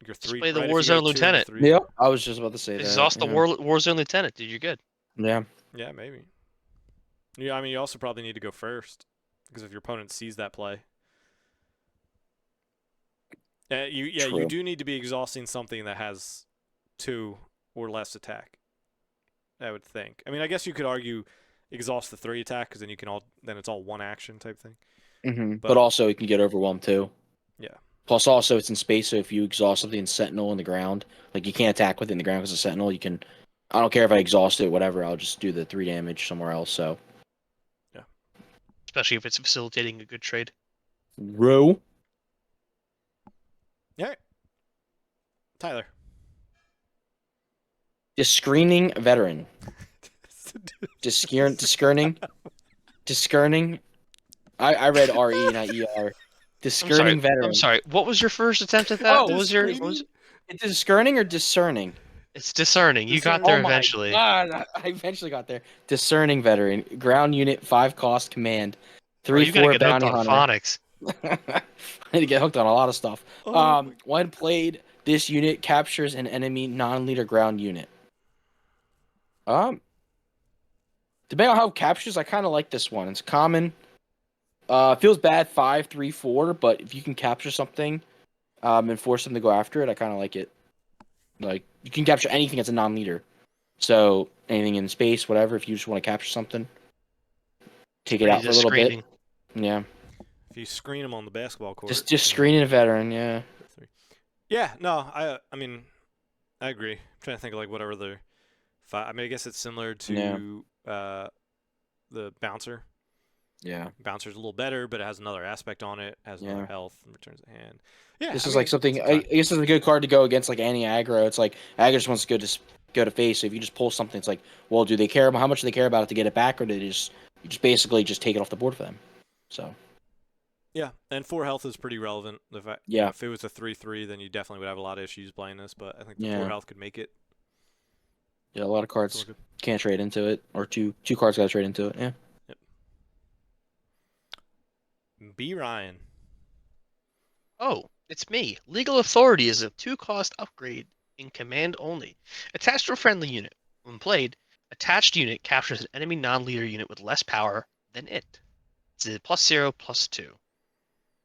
your Just three, play the right? If you go Warzone 2 into Lieutenant. 3, Yep. I was just about to say that. Exhaust the Yeah. Warzone Lieutenant, dude. You're good. Yeah. yeah, maybe. Yeah, I mean, you also probably need to go first because if your opponent sees that play, you True. do need to be exhausting something that has 2 or less attack. I would think. I mean, I guess you could argue exhaust the 3 attack because then it's all one action type thing. But But also, it can get overwhelmed too. yeah, Plus, also, it's in space, so if you exhaust something in Sentinel in the ground, like you can't attack within the ground because of Sentinel, you can. I don't care if I exhaust it, whatever. I'll just do the 3 damage somewhere else. So, yeah. Especially if it's facilitating a good trade. Row. All right, Tyler. Discerning veteran. Discerning. I read RE, not ER. I'm sorry. Discerning veteran. I'm sorry. What was your first attempt at that? Oh, What was your? It's discerning or discerning? It's discerning. You got Discerning. there Oh my eventually. god, I eventually got there. Discerning veteran, ground unit, 5 cost command, Bro, you gotta 3/4 get hooked bounty on hunter. phonics. I need to get hooked on a lot of stuff. Oh my. When played, this unit captures an enemy non-leader ground unit. Um, Depending on how it captures, I kind of like this one. It's common. Feels bad 5/3/4, but if you can capture something, and force them to go after it, I kind of like it. Like you can capture anything that's a non-leader. So anything in space, whatever. If you just want to capture something, take it Pretty out for a little bit. discreeting. Yeah, If you screen them on the basketball court, just screening a veteran. Yeah, Yeah, no, I mean, I agree. I'm trying to think of like whatever the I mean, I guess it's similar yeah, to the bouncer. yeah, Bouncer's a little better, but it has another aspect on it. Has another yeah. health and returns a hand. Yeah, This I is like mean, something. I sometimes. guess it's a good card to go against like any aggro. It's like aggro just wants to go to face. So if you just pull something, it's like, well, do they care about how much do they care about it to get it back, or do they just you just basically just take it off the board for them? So Yeah, and 4 health is pretty relevant. yeah, If it was a 3/3, then you definitely would have a lot of issues playing this. But I think the 4 yeah, health could make it yeah. A lot of feel cards good. can't trade into it, or two cards got to trade into it. Yeah. Yep. B Ryan. Oh, it's me. Legal Authority is a 2-cost upgrade in command only. Attached to a friendly unit. When played, attached unit captures an enemy non-leader unit with less power than it. It's a +0/+2.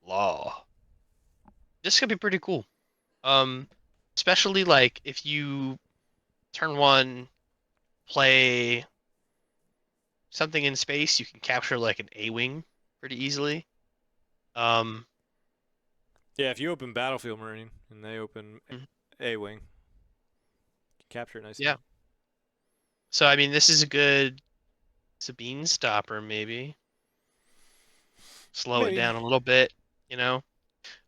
Law. This could be pretty cool. Especially like if you turn 1 play something in space, you can capture like an A-wing pretty easily. Um, Yeah, if you open Battlefield Marine and they open Mhm. A Wing, you capture it nicely. yeah. So I mean, this is a good Sabine stopper, maybe. Slow it Maybe. down a little bit, you know.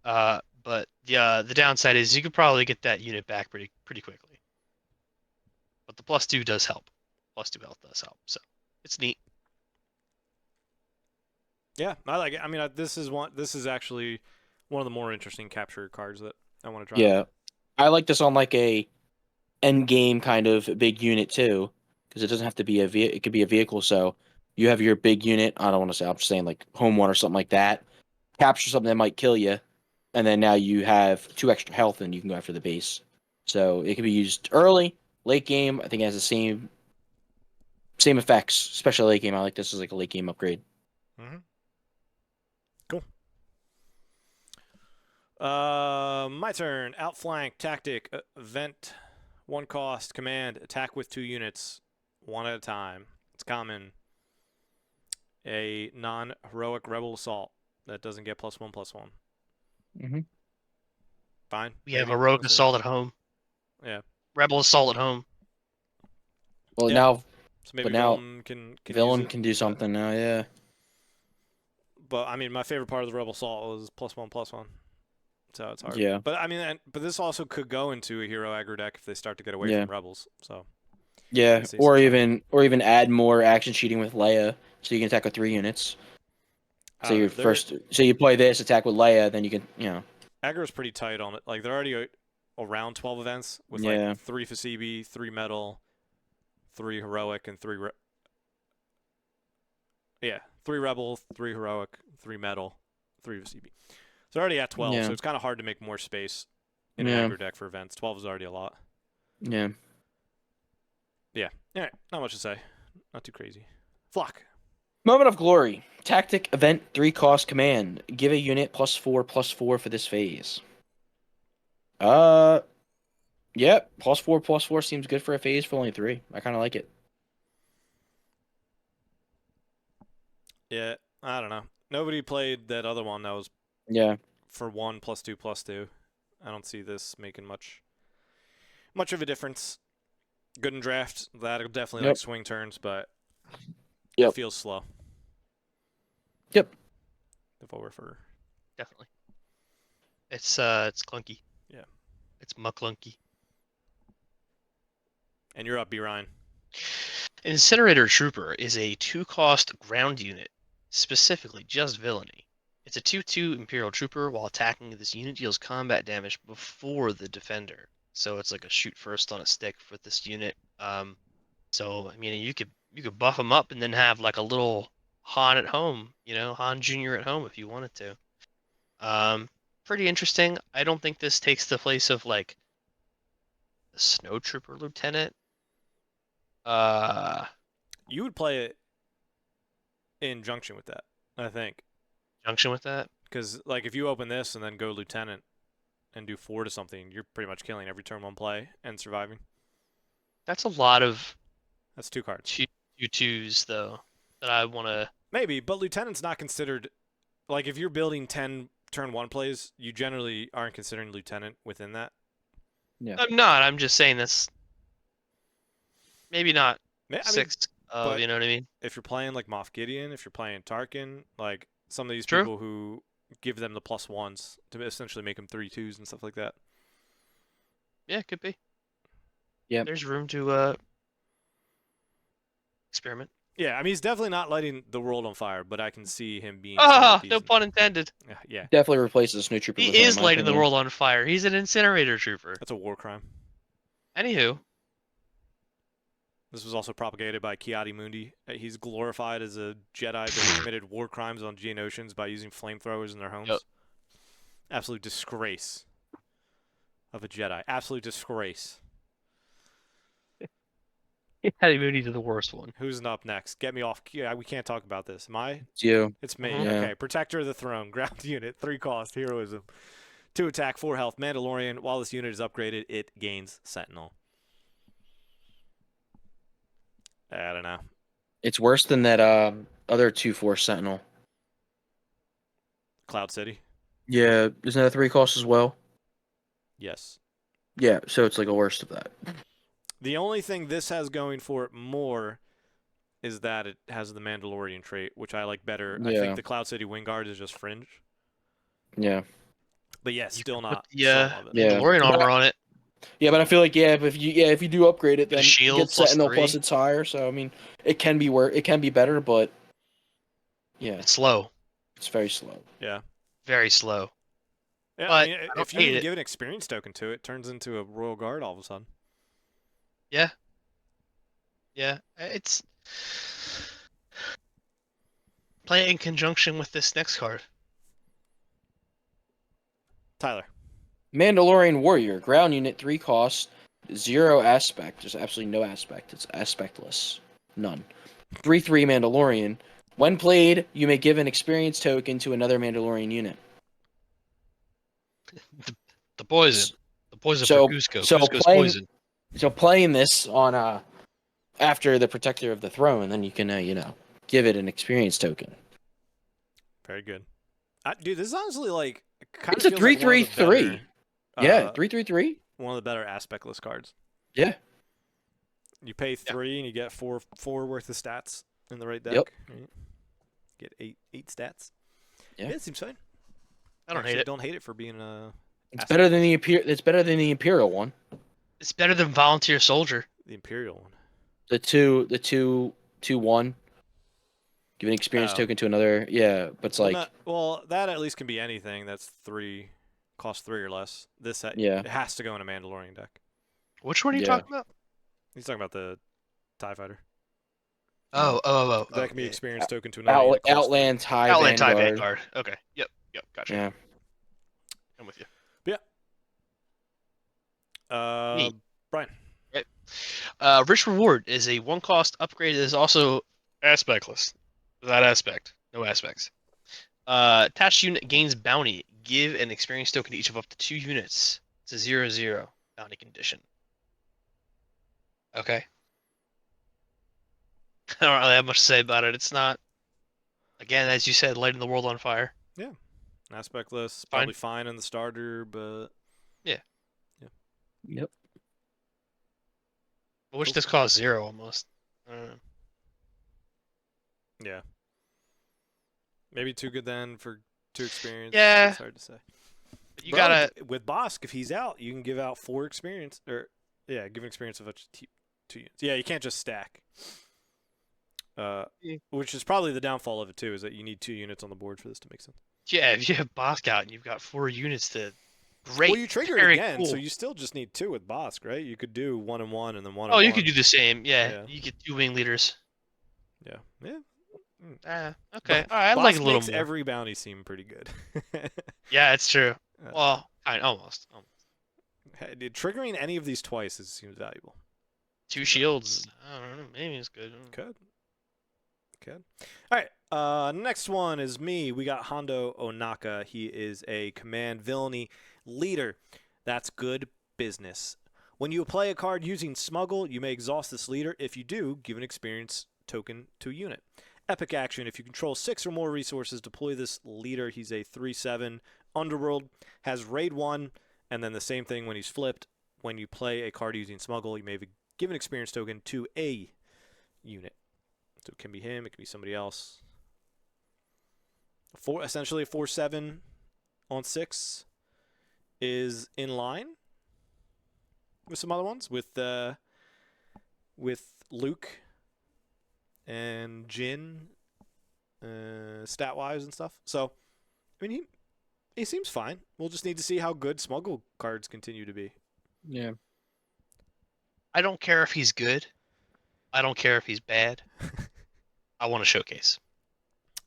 But the downside is you could probably get that unit back pretty quickly. But the +2 does help. +2 health does help, so it's neat. Yeah, I like it. I mean, this is one. This is actually one of the more interesting capture cards that I want to try. Yeah, I like this on like a end game kind of big unit too, because it doesn't have to be it could be a vehicle. So you have your big unit. I don't want to say. I'm just saying like home one or something like that. Capture something that might kill you, and then now you have 2 extra health, and you can go after the base. So it can be used early, late game. I think it has the same effects, especially late game. I like this as like a late game upgrade. Mm-hmm. Cool. My turn. Outflank tactic event. 1 cost command attack with 2 units, 1 at a time. It's common. A non-heroic rebel assault that doesn't get +1/+1. Mm-hmm. Fine. We have Maybe. heroic We'll see. assault at home. Yeah. Rebel assault at home. Well, Yeah. now, So maybe but now villain can use villain it. can do something now. Yeah. But I mean, my favorite part of the rebel assault was +1/+1. So it's hard. Yeah. But I mean, but this also could go into a hero aggro deck if they start to get away Yeah. from rebels. So Yeah, I see some stuff. or even add more action cheating with Leia, so you can attack with 3 units. I So don't you know. Their so you play this attack with Leia, then you can aggro's pretty tight on it. Like they're already around 12 events with like yeah 3 Fasibi, 3 metal, 3 heroic, and 3 rebel, 3 heroic, 3 metal. 3 of CB. So they're already at 12, Yeah. so it's kind of hard to make more space in Yeah. an aggro deck for events. 12 is already a lot. Yeah. Yeah. All right. Not much to say. Not too crazy. Flock. Moment of Glory. Tactic event 3 cost command. Give a unit +4/+4 for this phase. Yep. +4/+4 seems good for a phase for only 3. I kind of like it. Yeah. I don't know. Nobody played that other one that was Yeah. for 1+2/+2. I don't see this making much of a difference. Good in draft. That'll definitely like Yep. swing turns, but Yep. it feels slow. Yep. If I were for Definitely. It's clunky. Yeah. It's clunky. And you're up, B Ryan. Incinerator Trooper is a 2-cost ground unit, specifically just villainy. It's a 2/2 Imperial Trooper. While attacking, this unit deals combat damage before the defender. So it's like a shoot first on a stick for this unit. So I mean, you could buff him up and then have like a little Han at home, Han Jr. at home if you wanted to. Pretty interesting. I don't think this takes the place of like the Snow Trooper Lieutenant. You would play it in junction with that, I think. Junction with that. Because like if you open this and then go lieutenant and do 4 to something, you're pretty much killing every turn 1 play and surviving. That's a lot of That's 2 cards. 2/2s though that I want to. Maybe, but lieutenant's not considered. Like if you're building 10 turn 1 plays, you generally aren't considering lieutenant within that. Yeah. I'm not. I'm just saying this. Maybe not I mean, 6. but You know what I mean? if you're playing like Moff Gideon, if you're playing Tarkin, like some of these True. people who give them the +1s to essentially make them 3/2s and stuff like that. Yeah, it could be. Yeah. There's room to experiment. Yeah, I mean he's definitely not lighting the world on fire, but I can see him being. Ah, somewhat no decent. pun intended. Yeah, Definitely replaces the Snow Trooper. He Lieutenant, is in my lighting the opinion. world on fire. He's an incinerator trooper. that's a war crime. Anywho, This was also propagated by Kiadi Mundi. He's glorified as a Jedi that committed war crimes on Geonosians by using flamethrowers in their homes. Yep. Absolute disgrace of a Jedi. Absolute disgrace. Hattie Moody's the worst one. Who's up next? Get me off. Yeah, we can't talk about this. Am I? It's you. It's me. Mhm. Yeah. Okay. Protector of the Throne. Ground unit. 3 cost. Heroism. 2 attack. 4 health. Mandalorian. While this unit is upgraded, it gains Sentinel. I don't know. It's worse than that other 2/4 Sentinel. Cloud City. Yeah, isn't that a 3 cost as well? Yes. Yeah, so it's like a worst of that. The only thing this has going for it more is that it has the Mandalorian trait, which I like better. I Yeah. think the Cloud City Wingguard is just fringe. Yeah. But yes, You still could not. put the some of it. Yeah. Mandalorian But armor on it. Yeah, but I feel like if you do upgrade it, Get a then shield you get plus Sentinel 3. plus it's higher. So I mean, it can be it can be better, but yeah, It's slow. it's very slow. Yeah. Very slow. Yeah, But I mean, I don't if you hate even it. give an experience token to it, it turns into a Royal Guard all of a sudden. Yeah. Yeah. It's play it in conjunction with this next card. Tyler. Mandalorian Warrior, ground unit, 3 cost, 0 aspect. There's absolutely no aspect. It's aspectless. None. 3/3 Mandalorian. When played, you may give an experience token to another Mandalorian unit. The poison. The poison So- for Cusco. so Cusco's playing- poison. So playing this on after the Protector of the Throne, then you can give it an experience token. Very good. Dude, this is honestly like kind It's a 3/3/3. Yeah, 3/3/3. One of the better aspectless cards. Yeah. You pay 3 and you get four worth of stats in the right deck. Yep. Right? Get eight stats. Yeah. It seems fine. I don't Actually, hate it. Don't hate it for being It's better than the Imperial one. It's better than Volunteer Soldier. the Imperial one. The 2/1. Give an experience Oh. token to another. Yeah, but it's like Well, that at least can be anything that's 3, cost 3 or less. This set, Yeah. it has to go in a Mandalorian deck. Which one are you Yeah. talking about? He's talking about the TIE Fighter. Oh. That can be yeah. experience token to another. unit, cost 3. Outland TIE Outland TIE Vanguard. Vanguard. Okay. Yep. Yep, gotcha. Yeah. I'm with you. Brian. Right. Rich Reward is a one-cost upgrade that is also aspectless. Without aspect. No aspects. Attached unit gains bounty. Give an experience token to each of up to 2 units. It's a 0/0 bounty condition. Okay. I don't really have much to say about it. It's not, again, as you said, lighting the world on fire. Yeah. Aspectless, Fine. probably fine in the starter, but Yeah. Yep. I wish Cool. this cost 0 almost. I don't know. yeah. Maybe too good then for 2 experience. Yeah. It's hard to say. But you Bro, gotta. with Bosk, if he's out, you can give out 4 experience, or give an experience of up to 2 units. Yeah, you can't just stack. Which is probably the downfall of it too, is that you need 2 units on the board for this to make sense. Yeah, if you have Bosk out and you've got 4 units to. Great. Well, you trigger it Very again, cool. so you still just need 2 with Bosk, right? You could do 1 and 1 and then 1 Oh, and you 1. could do the same. Yeah, Yeah. you get 2 wing leaders. Yeah. Yeah. Okay. All right, I'd like a little makes more. every bounty seem pretty good. Yeah, it's true. Uh, Well, almost. Triggering any of these twice seems valuable. 2 shields. I don't know. Maybe it's good. Could. All right. Next one is me. We got Hondo Onaka. He is a command villainy leader. That's good business. When you play a card using Smuggle, you may exhaust this leader. If you do, give an experience token to a unit. Epic action. If you control 6 or more resources, deploy this leader. He's a 3/7 Underworld. Has raid 1, and then the same thing when he's flipped. When you play a card using Smuggle, you may give an experience token to a unit. So it can be him, it can be somebody else. Essentially a 4/7 on 6 is in line with some other ones, with Luke and Jin, stat wise and stuff. So, I mean, he seems fine. We'll just need to see how good Smuggle cards continue to be. Yeah. I don't care if he's good. I don't care if he's bad. I want to showcase.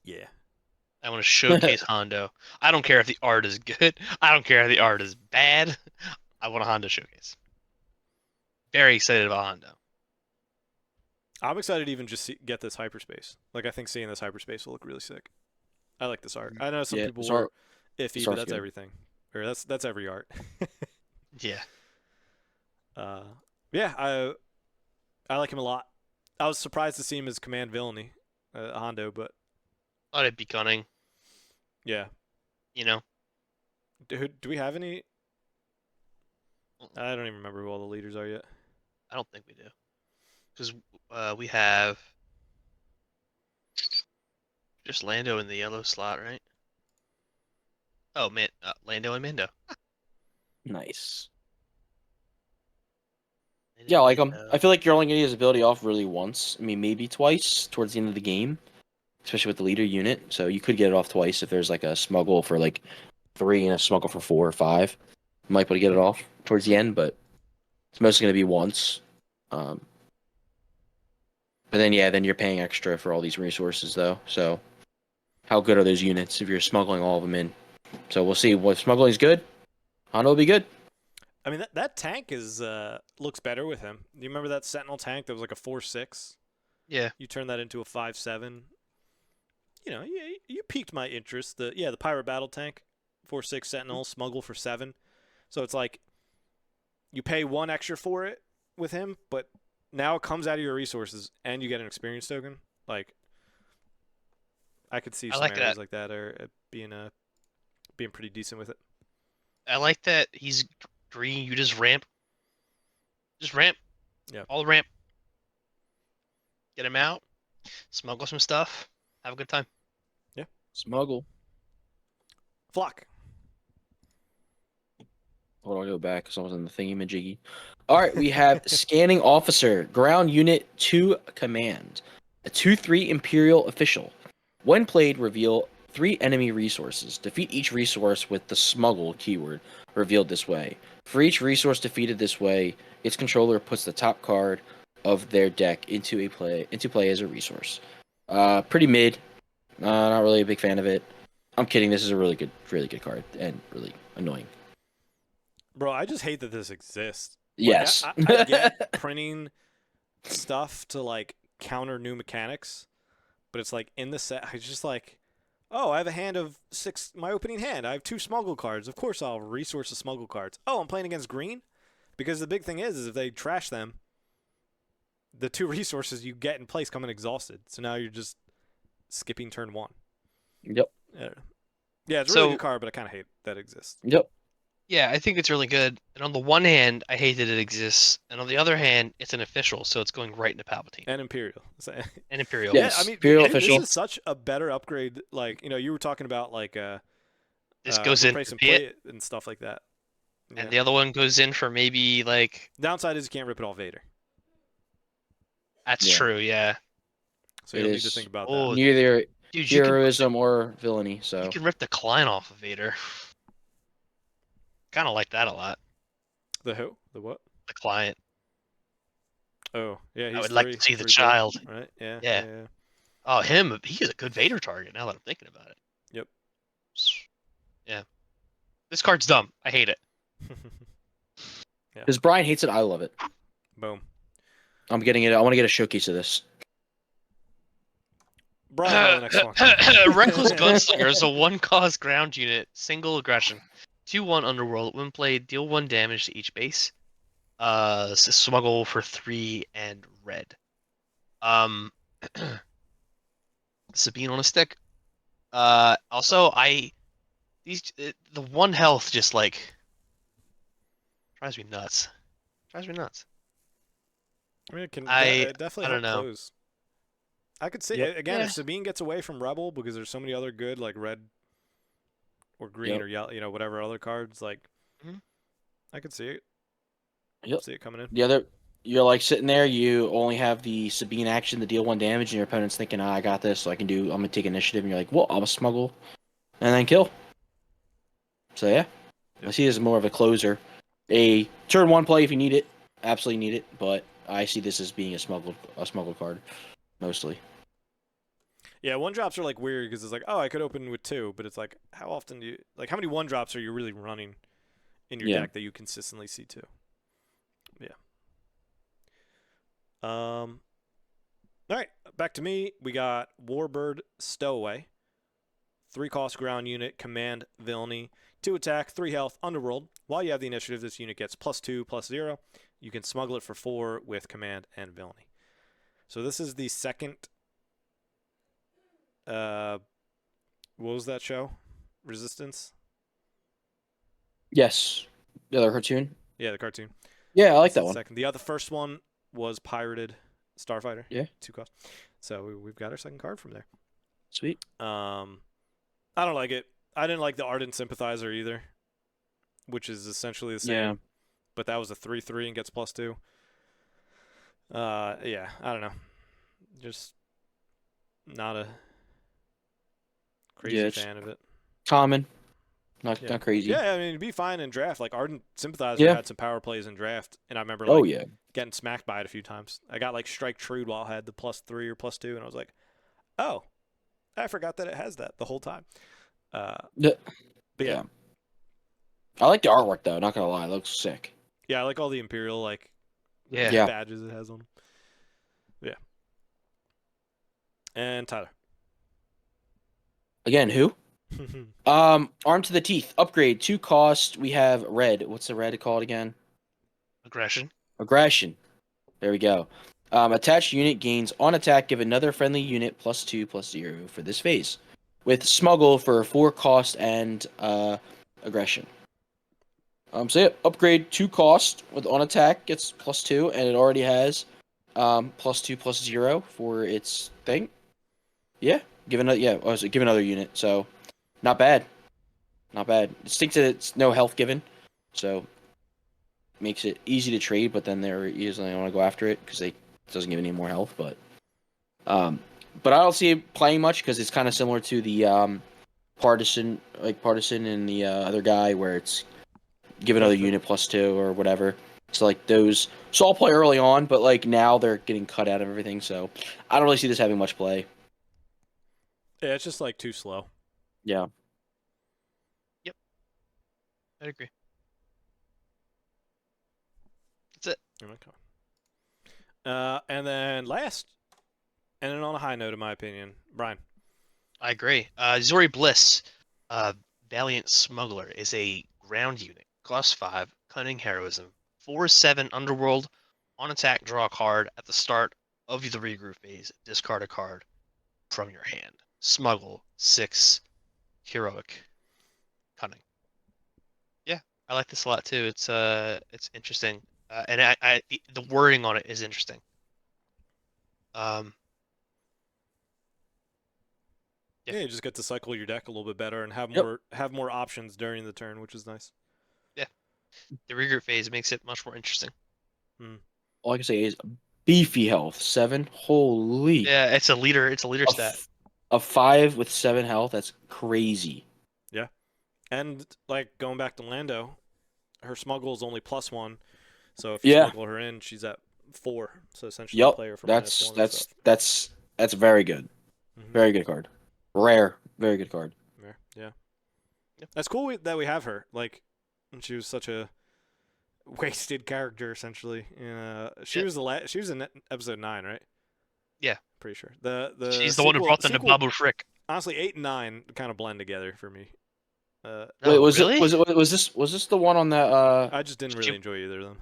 Yeah. I want to showcase Hondo. I don't care if the art is good. I don't care if the art is bad. I want a Hondo showcase. Very excited about Hondo. I'm excited to even just get this hyperspace. Like, I think seeing this hyperspace will look really sick. I like this art. I know some people were iffy, but that's everything. Or that's every art. Yeah. Yeah, I like him a lot. I was surprised to see him as command villainy, Hondo, but Thought it'd be cunning. yeah. You know. Do we have any? I don't even remember who all the leaders are yet. I don't think we do. Because we have just Lando in the yellow slot, right? Oh, man, Lando and Mando. Nice. Yeah, I like him. I feel like you're only going to use his ability off really once. I mean, maybe twice towards the end of the game, especially with the leader unit. So you could get it off twice if there's like a smuggle for like 3 and a smuggle for 4 or 5. You might be able to get it off towards the end, but it's mostly going to be once. But then, yeah, then you're paying extra for all these resources, though. So how good are those units if you're smuggling all of them in? So we'll see. What smuggling is good, Hondo will be good. I mean, that tank is looks better with him. Do you remember that Sentinel tank that was like a 4/6? Yeah. You turned that into a 5/7. You know, you piqued my interest. The Pirate Battle Tank, 4/6 Sentinel, Smuggle for 7. So it's like you pay 1 extra for it with him, but now it comes out of your resources and you get an experience token. Like, I could see scenarios like that are being pretty decent with it. I like that he's green. You just ramp. Just ramp. Yeah. All the ramp. Get him out. Smuggle some stuff. Have a good time. Yeah. Smuggle. Flock. Hold on, I'll go back because I was in the thingy-majiggy. All right, we have Scanning Officer, Ground Unit 2 Command. A 2/3 Imperial Official. When played, reveal 3 enemy resources. Defeat each resource with the Smuggle keyword revealed this way. For each resource defeated this way, its controller puts the top card of their deck into play as a resource. Pretty mid. Not really a big fan of it. I'm kidding. This is a really good card and really annoying. Bro, I just hate that this exists. Like, Yes. I get printing stuff to like counter new mechanics, but it's like in the set, I just like, oh, I have a hand of 6. My opening hand, I have 2 smuggle cards. Of course, I'll resource the smuggle cards. Oh, I'm playing against green, because the big thing is if they trash them, the 2 resources you get in place come in exhausted. So now you're just skipping turn 1. Yep. Yeah, it's a really So- good card, but I kind of hate that it exists. Yep. Yeah, I think it's really good. And on the one hand, I hate that it exists, and on the other hand, it's an official, so it's going right into Palpatine And Imperial. and Imperial. Yes. Yeah, I mean, Imperial this official. is such a better upgrade. Like, you were talking about like This goes in replace for and Piet, play it and stuff like that. Yeah. and the other one goes in for maybe like. Downside is you can't rip it off Vader, That's Yeah. true. Yeah. so It you'll need to is. think about Oh, that. Neither dude, you heroism or villainy. So can rip the Klein off of Vader. Kind of like that a lot. The who? The what? The client. Oh, yeah, he's I would 3, like to see the 3 blue, child. right? Yeah. Yeah. Oh, him. He's a good Vader target. Now that I'm thinking about it. Yep. Yeah. This card's dumb. I hate it. because Brian hates it, I love it. Boom. I'm getting it. I want to get a showcase of this. Brian, on the next one. Reckless Gunslinger is a 1-cost ground unit, single aggression, 2/1 underworld. When played, deal 1 damage to each base. Smuggle for 3 and red. Sabine on a stick. Also, the 1 health just like drives me nuts. Drives me nuts. I mean, it can I definitely I help don't know. close. I could see Yep. again Yeah. if Sabine gets away from Rebel because there's so many other good like red or green Yep. or yellow, whatever other cards. Like, Mhm. I could see it. Yep. See it coming in. The other, you're like sitting there. You only have the Sabine action to deal 1 damage, and your opponent's thinking, I got this, so I can do. I'm gonna take initiative, and you're like, well, I'm gonna smuggle, and then kill. So yeah, I see this as more of a closer, a turn 1 play if you need it, absolutely need it. But I see this as being a smuggle card, mostly. Yeah, 1-drops are like weird because it's like, oh, I could open with 2, but it's like, how often do you like? How many 1-drops are you really running in your Yeah. deck that you consistently see 2? Yeah. All right, back to me. We got Warbird Stowaway, 3-cost ground unit, command villainy, 2 attack, 3 health, underworld. While you have the initiative, this unit gets +2/+0. You can smuggle it for 4 with command and villainy. So this is the second. What was that show? Resistance. Yes, the other cartoon. Yeah, the cartoon. Yeah, I like That's that the one. Second. The first one was Pirated Starfighter. Yeah. 2 cost. So we've got our second card from there. Sweet. I don't like it. I didn't like the Ardent Sympathizer either, which is essentially the same. Yeah. But that was a 3/3 and gets +2. Yeah, I don't know. Just not a crazy Yeah, it's fan of it. Common, not Yeah. not crazy. Yeah, I mean, it'd be fine in draft. Like Ardent Sympathizer Yeah. had some power plays in draft, and I remember Oh like yeah. getting smacked by it a few times. I got like Strike Trude while I had the +3 or +2, and I was like, oh, I forgot that it has that the whole time. Yeah. But yeah, Yeah. I like the artwork though. Not gonna lie, it looks sick. yeah, I like all the Imperial like Yeah. Yeah. badges it has on them. Yeah. And Tyler. Again, who? Arm to the Teeth upgrade 2 cost. We have red. What's the red called again? Aggression. Aggression. There we go. Attached unit gains on attack. Give another friendly unit +2/+0 for this phase, with smuggle for 4 cost and aggression. So yeah, upgrade 2 cost with on attack gets +2, and it already has +2/+0 for its thing. Yeah, give another. Yeah, give another unit. So not bad. Not bad. It stinks that it's no health given, so makes it easy to trade. But then they're usually want to go after it because it doesn't give any more health. But I don't see it playing much because it's kind of similar to the partisan and the other guy where it's give another unit +2 or whatever. So like those, so I'll play early on, but like now they're getting cut out of everything. So I don't really see this having much play. Yeah, it's just like too slow. Yeah. I agree. That's it. Okay. And then last, and then on a high note, in my opinion, Brian. I agree. Zori Bliss, uh, Valiant Smuggler, is a ground unit. Cost 5, cunning heroism. 4/7 underworld. On attack, draw a card at the start of the regroup phase. Discard a card from your hand. Smuggle 6, heroic, cunning. Yeah, I like this a lot too. It's interesting. And the wording on it is interesting. Um, yeah, Yeah, you just get to cycle your deck a little bit better and Yep. have more options during the turn, which is nice. yeah. The regroup phase makes it much more interesting. All I can say is beefy health 7. Holy, Yeah, it's a leader. It's a leader a, stat. a 5 with 7 health. That's crazy. Yeah. And like going back to Lando, her smuggle is only +1. So if you Yeah. smuggle her in, she's at 4. So essentially Yep. play her for That's -1 and that's stuff. that's very good. Mm-hmm. Very good card. Rare. Very good card. Yeah. Yep. That's cool that we have her. Like, and she was such a wasted character essentially. She Yeah. was she was in episode 9, right? Yeah. Pretty sure. The She's the one who brought them to Babu Frick. Honestly, 8 and 9 kind of blend together for me. Wait, No, really? was this the one on that I just didn't She, really enjoy either of them.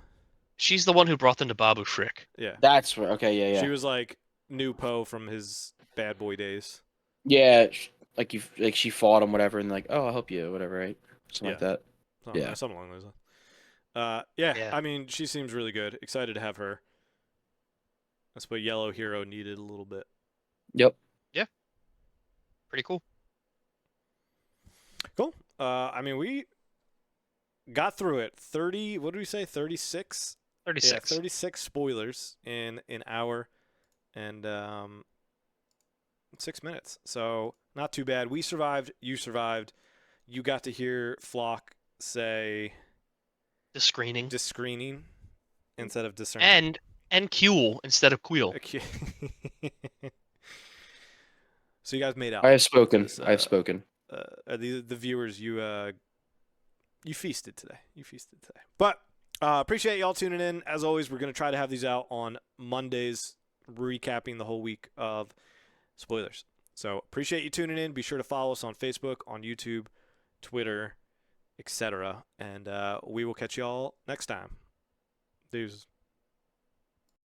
she's the one who brought them to Babu Frick. Yeah. That's where, okay, yeah, She yeah. was like new Poe from his bad boy days. Yeah, like she fought him whatever and like, "Oh, I'll help you," whatever, right? Something like that. Yeah. Something along those lines. Yeah, Yeah. I mean, she seems really good. Excited to have her. That's what Yellow Hero needed a little bit. Yep. Yeah. Pretty cool. Cool. I mean, we got through it. 30, what did we say? 36? 36. Yeah, 36 spoilers in an hour and 6 minutes. So, not too bad. We survived. You survived. You got to hear Flock say The screening. discreening instead of discerning. And Kuel instead of Queel. Okay. So you guys made out. I have spoken. This, I have spoken. The viewers, you feasted today. You feasted today. But appreciate y'all tuning in. As always, we're gonna try to have these out on Mondays, recapping the whole week of spoilers. So appreciate you tuning in. Be sure to follow us on Facebook, on YouTube, Twitter, etc. And we will catch y'all next time. Deuces.